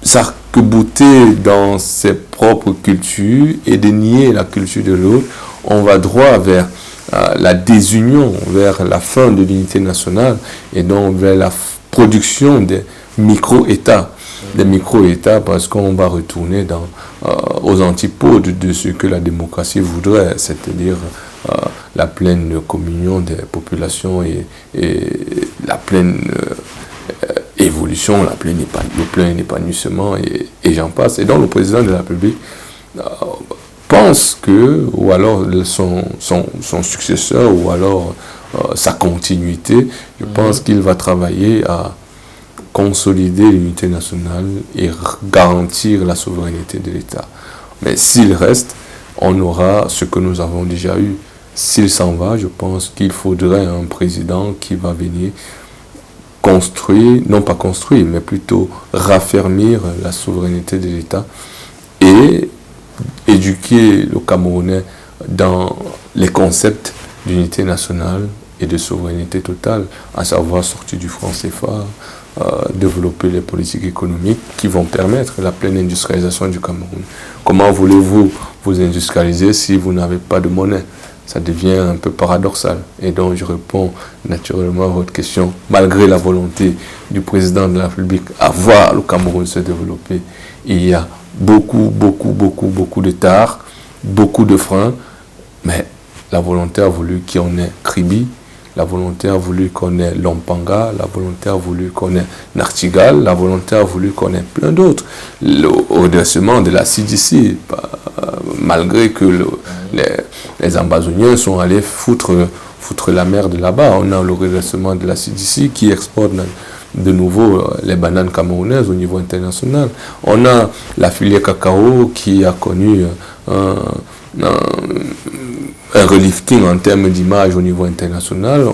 [SPEAKER 2] s'arc-bouter dans ses propres cultures et de nier la culture de l'autre, on va droit vers la désunion, vers la fin de l'unité nationale et donc vers la production des micro-États. Des micro-États parce qu'on va retourner aux antipodes de ce que la démocratie voudrait, c'est-à-dire la pleine communion des populations et la pleine évolution, le plein épanouissement et j'en passe. Et donc le président de la République pense que, ou alors son successeur, ou alors sa continuité, je pense qu'il va travailler à consolider l'unité nationale et garantir la souveraineté de l'État. Mais s'il reste, on aura ce que nous avons déjà eu. S'il s'en va, je pense qu'il faudrait un président qui va venir construire, non pas construire, mais plutôt raffermir la souveraineté de l'État et éduquer le Camerounais dans les concepts d'unité nationale et de souveraineté totale, à savoir sortir du franc CFA, développer les politiques économiques qui vont permettre la pleine industrialisation du Cameroun. Comment voulez-vous vous industrialiser si vous n'avez pas de monnaie? Ça devient un peu paradoxal. Et donc je réponds naturellement à votre question. Malgré la volonté du président de la République à voir le Cameroun se développer, il y a beaucoup de tares, beaucoup de freins, mais la volonté a voulu qu'il y en ait Kribi, la volonté a voulu qu'on ait Lompanga, la volonté a voulu qu'on ait Nartigal, la volonté a voulu qu'on ait plein d'autres. Le redressement de la CDC, malgré que les Ambazoniens sont allés foutre la merde là-bas, on a le redressement de la CDC qui exporte de nouveau les bananes camerounaises au niveau international. On a la filière cacao qui a connu un relifting en termes d'image au niveau international.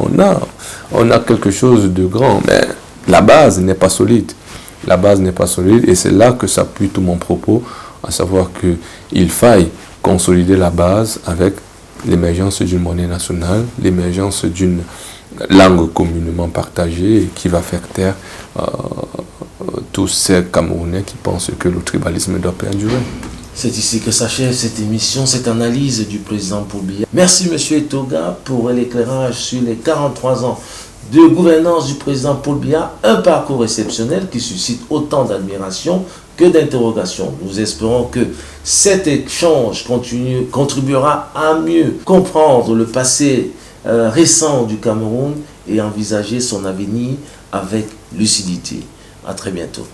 [SPEAKER 2] On a quelque chose de grand, mais la base n'est pas solide. La base n'est pas solide et c'est là que s'appuie tout mon propos, à savoir qu'il faille consolider la base avec l'émergence d'une monnaie nationale, l'émergence d'une langue communément partagée et qui va faire taire tous ces Camerounais qui pensent que le tribalisme doit perdurer.
[SPEAKER 1] C'est ici que s'achève cette émission, cette analyse du président Paul Biya. Merci M. Etoga pour l'éclairage sur les 43 ans de gouvernance du président Paul Biya, un parcours exceptionnel qui suscite autant d'admiration que d'interrogation. Nous espérons que cet échange contribuera à mieux comprendre le passé récent du Cameroun et envisager son avenir avec lucidité. À très bientôt.